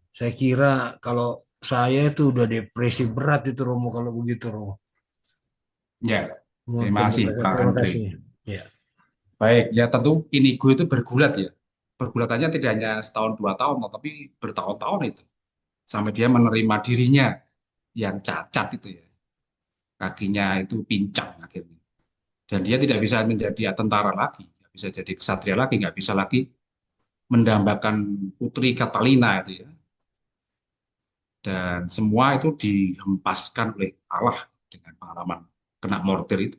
S4: Saya kira kalau saya itu udah depresi berat itu Romo kalau begitu Romo.
S7: Ya.
S4: Mohon
S7: Terima kasih
S4: penjelasan.
S7: Pak
S4: Terima
S7: Andri.
S4: kasih. Ya.
S7: Baik, ya tentu Inigo itu bergulat ya. Pergulatannya tidak hanya setahun 2 tahun, tapi bertahun-tahun itu. Sampai dia menerima dirinya yang cacat itu ya. Kakinya itu pincang akhirnya. Dan dia tidak bisa menjadi tentara lagi, nggak bisa jadi kesatria lagi, nggak bisa lagi mendambakan Putri Catalina itu ya. Dan semua itu dihempaskan oleh Allah dengan pengalaman kena mortir itu.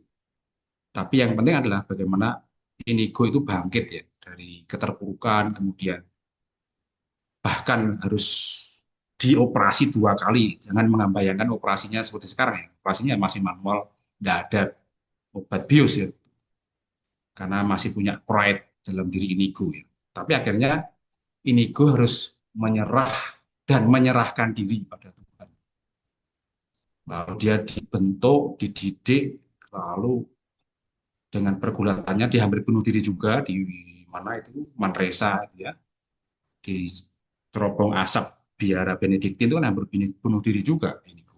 S7: Tapi yang penting adalah bagaimana Inigo itu bangkit ya dari keterpurukan, kemudian bahkan harus dioperasi 2 kali. Jangan membayangkan operasinya seperti sekarang ya. Operasinya masih manual, tidak ada obat bius ya. Karena masih punya pride dalam diri Inigo ya. Tapi akhirnya Inigo harus menyerah dan menyerahkan diri pada Tuhan. Lalu dia dibentuk, dididik, lalu dengan pergulatannya dia hampir bunuh diri juga di mana itu Manresa ya, di terobong asap biara Benediktin itu kan hampir bunuh diri juga Inigo.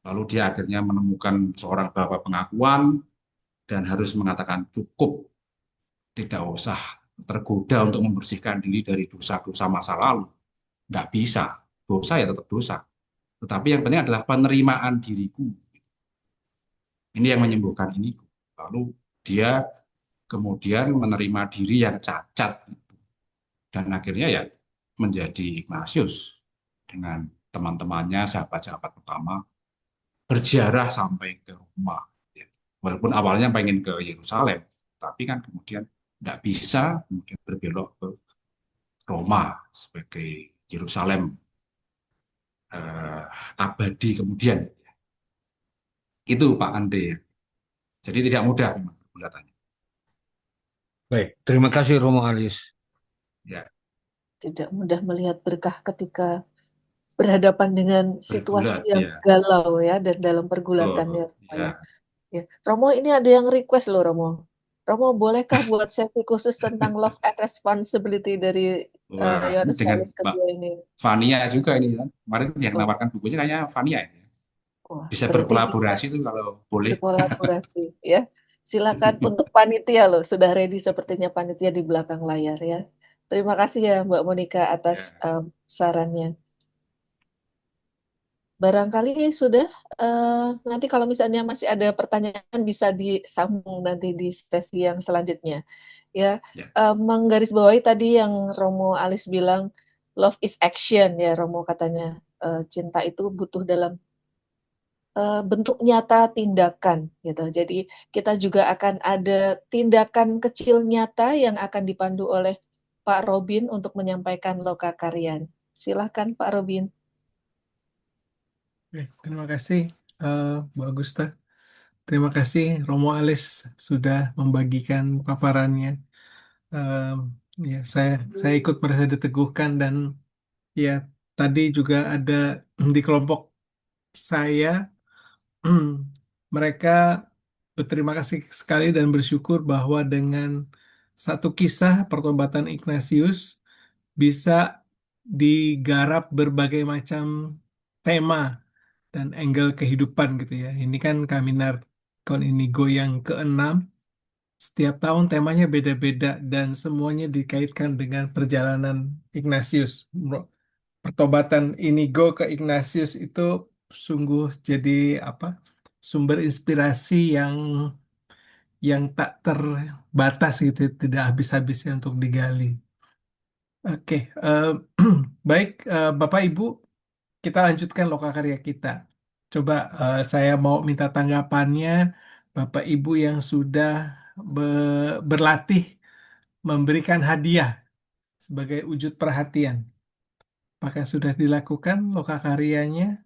S7: Lalu dia akhirnya menemukan seorang bapak pengakuan, dan harus mengatakan cukup, tidak usah tergoda untuk membersihkan diri dari dosa-dosa masa lalu. Nggak bisa. Dosa ya tetap dosa. Tetapi yang penting adalah penerimaan diriku. Ini yang menyembuhkan ini. Lalu dia kemudian menerima diri yang cacat. Dan akhirnya ya menjadi Ignatius dengan teman-temannya, sahabat-sahabat pertama, berziarah sampai ke Roma. Walaupun awalnya pengen ke Yerusalem, tapi kan kemudian nggak bisa, kemudian berbelok ke Roma sebagai Yerusalem abadi kemudian. Itu Pak Andre ya. Jadi tidak mudah memang pergulatannya.
S4: Baik, terima kasih Romo Alis.
S7: Ya,
S1: Tidak mudah melihat berkah ketika berhadapan dengan situasi
S7: bergulat
S1: yang
S7: ya.
S1: galau ya, dan dalam pergulatannya.
S7: Betul. Ya.
S1: Ya. Romo, ini ada yang request loh Romo. Romo, bolehkah buat sesi khusus tentang love and responsibility dari
S7: Wah,
S1: Yohanes
S7: dengan
S1: Paulus
S7: Mbak
S1: kedua ini?
S7: Fania juga ini kan. Kemarin yang
S1: Oh,
S7: menawarkan bukunya kayaknya Fania ya.
S1: wah,
S7: Bisa
S1: berarti bisa
S7: berkolaborasi tuh kalau boleh.
S1: berkolaborasi ya. Silakan untuk panitia loh, sudah ready sepertinya panitia di belakang layar ya. Terima kasih ya Mbak Monica atas
S7: Ya.
S1: sarannya. Barangkali sudah, nanti kalau misalnya masih ada pertanyaan bisa disambung nanti di sesi yang selanjutnya. Ya,
S7: Ya.
S1: menggarisbawahi tadi yang Romo Alis bilang, love is action ya Romo katanya. Cinta itu butuh dalam bentuk nyata tindakan gitu. Jadi kita juga akan ada tindakan kecil nyata yang akan dipandu oleh Pak Robin untuk menyampaikan lokakaryan. Silahkan Pak Robin.
S9: Oke, terima kasih Bu Agusta. Terima kasih Romo Alis sudah membagikan paparannya. Ya, saya ikut merasa diteguhkan, dan ya tadi juga ada di kelompok saya mereka berterima kasih sekali dan bersyukur bahwa dengan satu kisah pertobatan Ignatius bisa digarap berbagai macam tema dan angle kehidupan gitu ya. Ini kan Kaminar Con Inigo yang ke-6. Setiap tahun temanya beda-beda dan semuanya dikaitkan dengan perjalanan Ignatius. Pertobatan Inigo ke Ignatius itu sungguh jadi sumber inspirasi yang tak terbatas gitu, tidak habis-habisnya untuk digali. Oke, baik Bapak Ibu, kita lanjutkan lokakarya kita. Coba saya mau minta tanggapannya Bapak Ibu yang sudah berlatih memberikan hadiah sebagai wujud perhatian. Apakah sudah dilakukan lokakaryanya?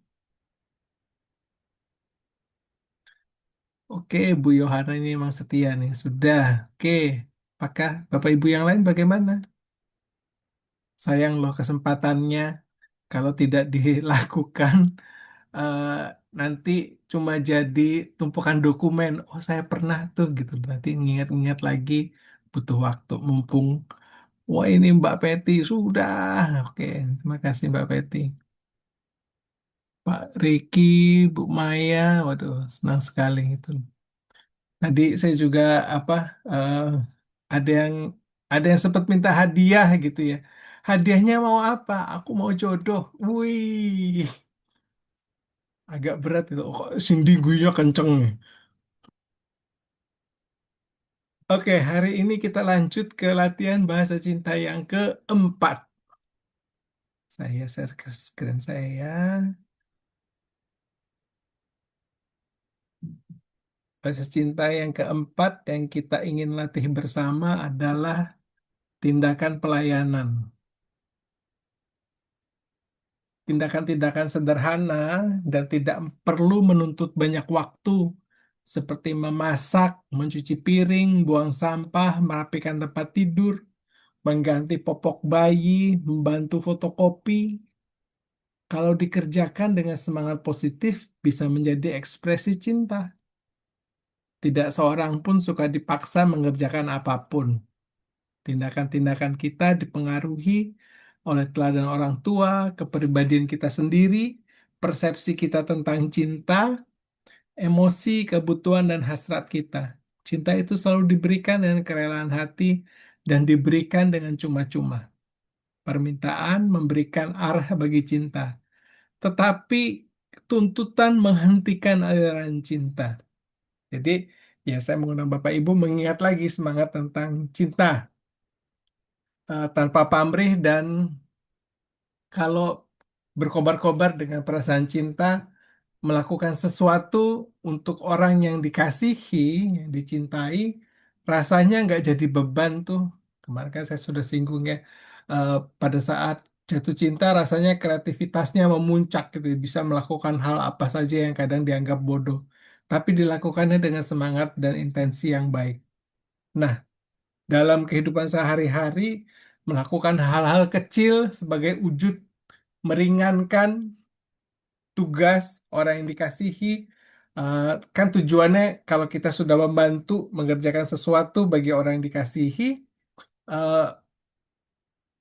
S9: Oke, Bu Yohana ini memang setia nih. Sudah. Oke. Apakah Bapak Ibu yang lain bagaimana? Sayang loh kesempatannya. Kalau tidak dilakukan, eh, nanti cuma jadi tumpukan dokumen. Oh, saya pernah tuh gitu. Nanti ngingat-ngingat lagi butuh waktu. Mumpung, wah ini Mbak Peti sudah. Oke, terima kasih Mbak Peti. Pak Riki, Bu Maya, waduh senang sekali itu. Tadi saya juga eh, ada yang sempat minta hadiah gitu ya. Hadiahnya mau apa? Aku mau jodoh. Wih, agak berat itu. Oh, kok sindigunya kenceng nih. Oke, hari ini kita lanjut ke latihan bahasa cinta yang keempat. Saya share ke screen saya. Bahasa cinta yang keempat yang kita ingin latih bersama adalah tindakan pelayanan. Tindakan-tindakan sederhana dan tidak perlu menuntut banyak waktu, seperti memasak, mencuci piring, buang sampah, merapikan tempat tidur, mengganti popok bayi, membantu fotokopi. Kalau dikerjakan dengan semangat positif, bisa menjadi ekspresi cinta. Tidak seorang pun suka dipaksa mengerjakan apapun. Tindakan-tindakan kita dipengaruhi oleh teladan orang tua, kepribadian kita sendiri, persepsi kita tentang cinta, emosi, kebutuhan, dan hasrat kita. Cinta itu selalu diberikan dengan kerelaan hati dan diberikan dengan cuma-cuma. Permintaan memberikan arah bagi cinta, tetapi tuntutan menghentikan aliran cinta. Jadi, ya saya mengundang Bapak Ibu mengingat lagi semangat tentang cinta tanpa pamrih, dan kalau berkobar-kobar dengan perasaan cinta, melakukan sesuatu untuk orang yang dikasihi, yang dicintai, rasanya nggak jadi beban tuh. Kemarin kan saya sudah singgung ya, pada saat jatuh cinta rasanya kreativitasnya memuncak gitu, bisa melakukan hal apa saja yang kadang dianggap bodoh, tapi dilakukannya dengan semangat dan intensi yang baik. Nah, dalam kehidupan sehari-hari, melakukan hal-hal kecil sebagai wujud meringankan tugas orang yang dikasihi, kan tujuannya kalau kita sudah membantu mengerjakan sesuatu bagi orang yang dikasihi, eh,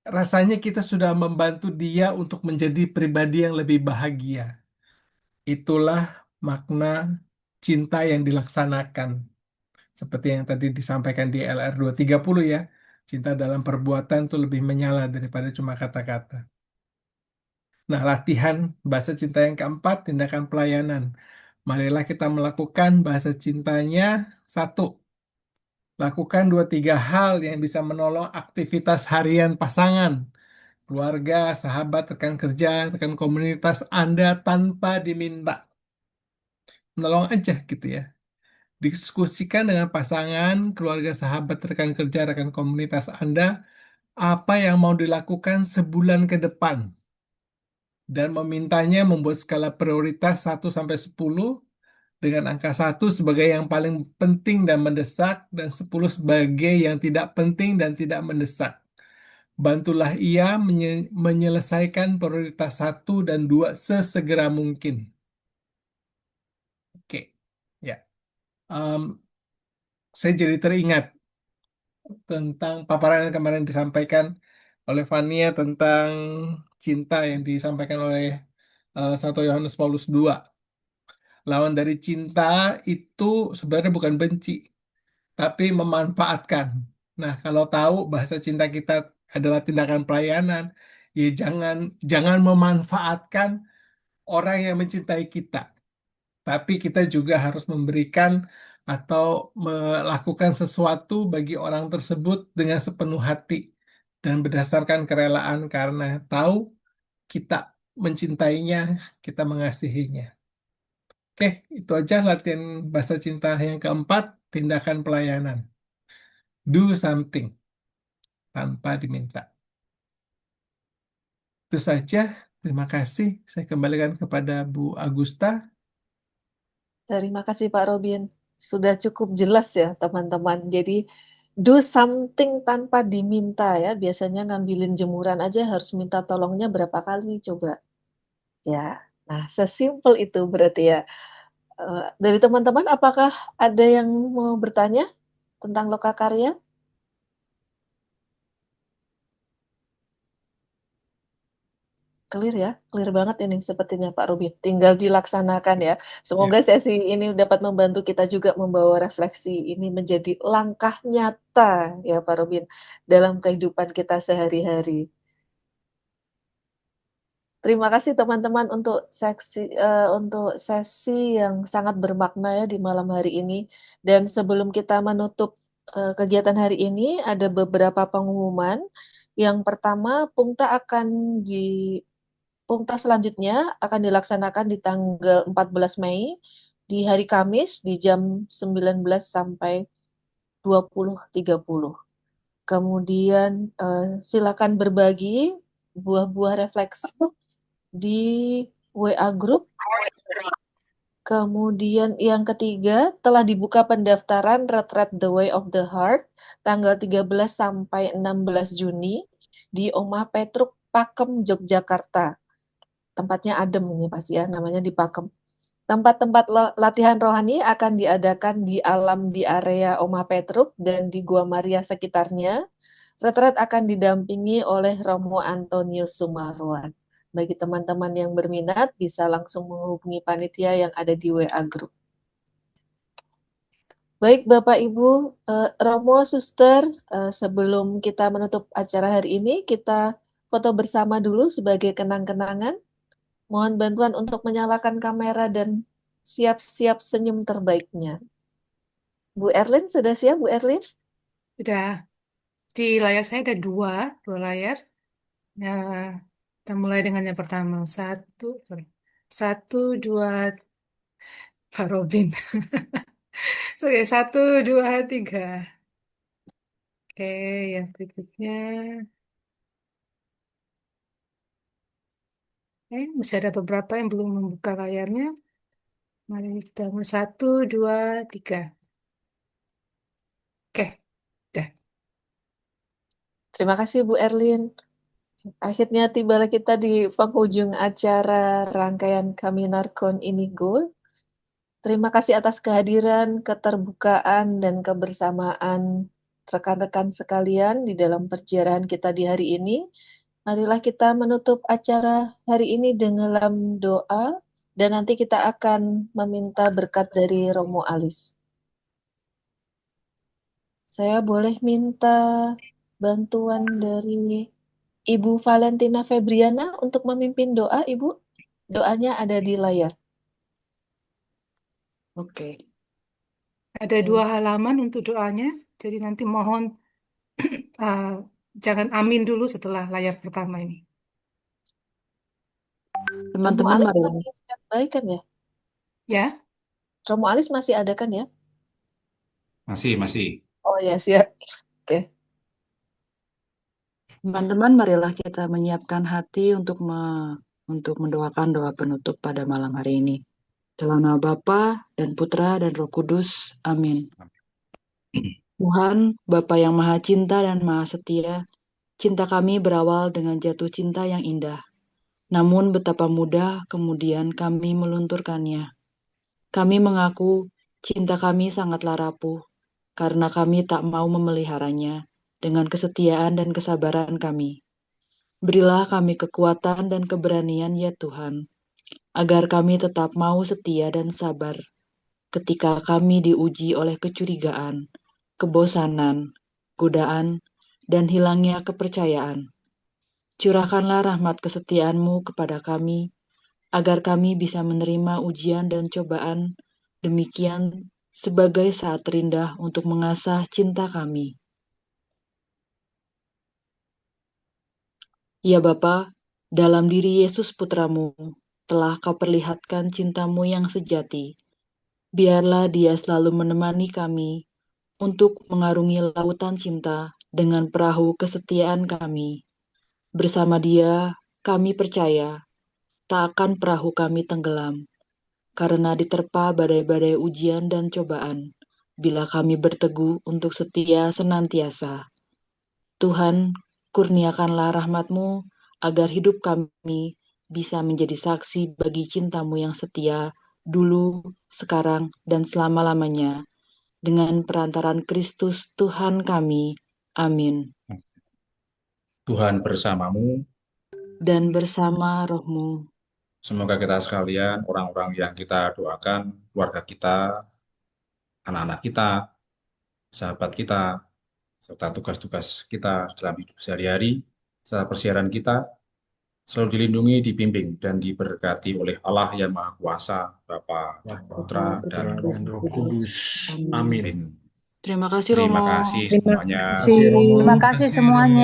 S9: rasanya kita sudah membantu dia untuk menjadi pribadi yang lebih bahagia. Itulah makna cinta yang dilaksanakan. Seperti yang tadi disampaikan di LR 230 ya, cinta dalam perbuatan itu lebih menyala daripada cuma kata-kata. Nah, latihan bahasa cinta yang keempat, tindakan pelayanan. Marilah kita melakukan bahasa cintanya. Satu, lakukan 2-3 hal yang bisa menolong aktivitas harian pasangan, keluarga, sahabat, rekan kerja, rekan komunitas Anda tanpa diminta. Menolong aja gitu ya. Diskusikan dengan pasangan, keluarga, sahabat, rekan kerja, rekan komunitas Anda, apa yang mau dilakukan sebulan ke depan. Dan memintanya membuat skala prioritas 1-10, dengan angka 1 sebagai yang paling penting dan mendesak, dan 10 sebagai yang tidak penting dan tidak mendesak. Bantulah ia menyelesaikan prioritas 1 dan 2 sesegera mungkin. Oke, ya. Em, saya jadi teringat tentang paparan yang kemarin disampaikan oleh Fania tentang cinta yang disampaikan oleh 1 Yohanes Paulus II. Lawan dari cinta itu sebenarnya bukan benci, tapi memanfaatkan. Nah, kalau tahu bahasa cinta kita adalah tindakan pelayanan, ya jangan jangan memanfaatkan orang yang mencintai kita, tapi kita juga harus memberikan atau melakukan sesuatu bagi orang tersebut dengan sepenuh hati dan berdasarkan kerelaan karena tahu kita mencintainya, kita mengasihinya. Oke, itu aja latihan bahasa cinta yang keempat, tindakan pelayanan. Do something tanpa diminta. Itu saja. Terima kasih. Saya kembalikan kepada Bu Agusta.
S1: Terima kasih Pak Robin. Sudah cukup jelas ya teman-teman. Jadi do something tanpa diminta ya. Biasanya ngambilin jemuran aja harus minta tolongnya berapa kali coba. Ya, nah sesimpel itu berarti ya. Dari teman-teman apakah ada yang mau bertanya tentang Lokakarya? Clear ya, clear banget ini sepertinya Pak Robin. Tinggal dilaksanakan ya. Semoga sesi ini dapat membantu kita juga membawa refleksi ini menjadi langkah nyata ya Pak Robin dalam kehidupan kita sehari-hari. Terima kasih teman-teman untuk sesi yang sangat bermakna ya di malam hari ini. Dan sebelum kita menutup kegiatan hari ini, ada beberapa pengumuman. Yang pertama, Pungta selanjutnya akan dilaksanakan di tanggal 14 Mei di hari Kamis di jam 19 sampai 20.30. Kemudian silakan berbagi buah-buah refleksi di WA Group. Kemudian yang ketiga, telah dibuka pendaftaran Retreat The Way of the Heart tanggal 13 sampai 16 Juni di Omah Petruk, Pakem, Yogyakarta. Tempatnya adem ini pasti ya, namanya di Pakem. Tempat-tempat latihan rohani akan diadakan di alam di area Omah Petruk dan di Gua Maria sekitarnya. Retret akan didampingi oleh Romo Antonius Sumarwan. Bagi teman-teman yang berminat, bisa langsung menghubungi panitia yang ada di WA Group. Baik Bapak Ibu, Romo, Suster, sebelum kita menutup acara hari ini, kita foto bersama dulu sebagai kenang-kenangan. Mohon bantuan untuk menyalakan kamera dan siap-siap senyum terbaiknya. Bu Erlin, sudah siap Bu Erlin?
S2: Udah. Di layar saya ada dua layar. Nah, kita mulai dengan yang pertama. Satu, dua, Pak Robin. Oke, 1, 2, 3. Oke, yang berikutnya. Masih ada beberapa yang belum membuka layarnya. Mari kita mulai. 1, 2, 3. Oke, udah.
S1: Terima kasih Bu Erlin. Akhirnya tibalah kita di penghujung acara rangkaian Kaminarkon Inigo. Terima kasih atas kehadiran, keterbukaan, dan kebersamaan rekan-rekan sekalian di dalam perjalanan kita di hari ini. Marilah kita menutup acara hari ini dengan doa, dan nanti kita akan meminta berkat dari Romo Alis. Saya boleh minta bantuan dari Ibu Valentina Febriana untuk memimpin doa, Ibu? Doanya ada di layar.
S10: Oke.
S2: Ada 2 halaman untuk doanya. Jadi nanti mohon jangan amin dulu setelah layar pertama ini.
S1: Romo
S10: Teman-teman,
S1: Alis
S10: mari.
S1: masih standby kan ya?
S2: Ya,
S1: Romo Alis masih ada kan ya?
S7: Masih.
S1: Oh ya, siap. Oke.
S10: Teman-teman, marilah kita menyiapkan hati untuk mendoakan doa penutup pada malam hari ini. Dalam nama Bapa dan Putra dan Roh Kudus. Amin. Tuhan, Bapa yang Maha Cinta dan Maha Setia, cinta kami berawal dengan jatuh cinta yang indah. Namun betapa mudah kemudian kami melunturkannya. Kami mengaku cinta kami sangatlah rapuh, karena kami tak mau memeliharanya dengan kesetiaan dan kesabaran kami. Berilah kami kekuatan dan keberanian ya Tuhan, agar kami tetap mau setia dan sabar ketika kami diuji oleh kecurigaan, kebosanan, godaan, dan hilangnya kepercayaan. Curahkanlah rahmat kesetiaan-Mu kepada kami, agar kami bisa menerima ujian dan cobaan demikian sebagai saat terindah untuk mengasah cinta kami. Ya Bapa, dalam diri Yesus Putramu, telah Kau perlihatkan cinta-Mu yang sejati. Biarlah Dia selalu menemani kami untuk mengarungi lautan cinta dengan perahu kesetiaan kami. Bersama Dia, kami percaya, tak akan perahu kami tenggelam, karena diterpa badai-badai ujian dan cobaan, bila kami berteguh untuk setia senantiasa. Tuhan, kurniakanlah rahmat-Mu, agar hidup kami bisa menjadi saksi bagi cinta-Mu yang setia, dulu, sekarang, dan selama-lamanya, dengan perantaran Kristus Tuhan kami. Amin.
S7: Tuhan bersamamu.
S10: Dan bersama roh-Mu.
S7: Semoga kita sekalian, orang-orang yang kita doakan, keluarga kita, anak-anak kita, sahabat kita, serta tugas-tugas kita dalam hidup sehari-hari, serta persiaran kita, selalu dilindungi, dibimbing, dan diberkati oleh Allah yang Maha Kuasa, Bapa, Putra, dan Roh Kudus. Amin.
S10: Terima kasih
S7: Terima
S10: Romo.
S7: kasih semuanya.
S11: Terima kasih semuanya.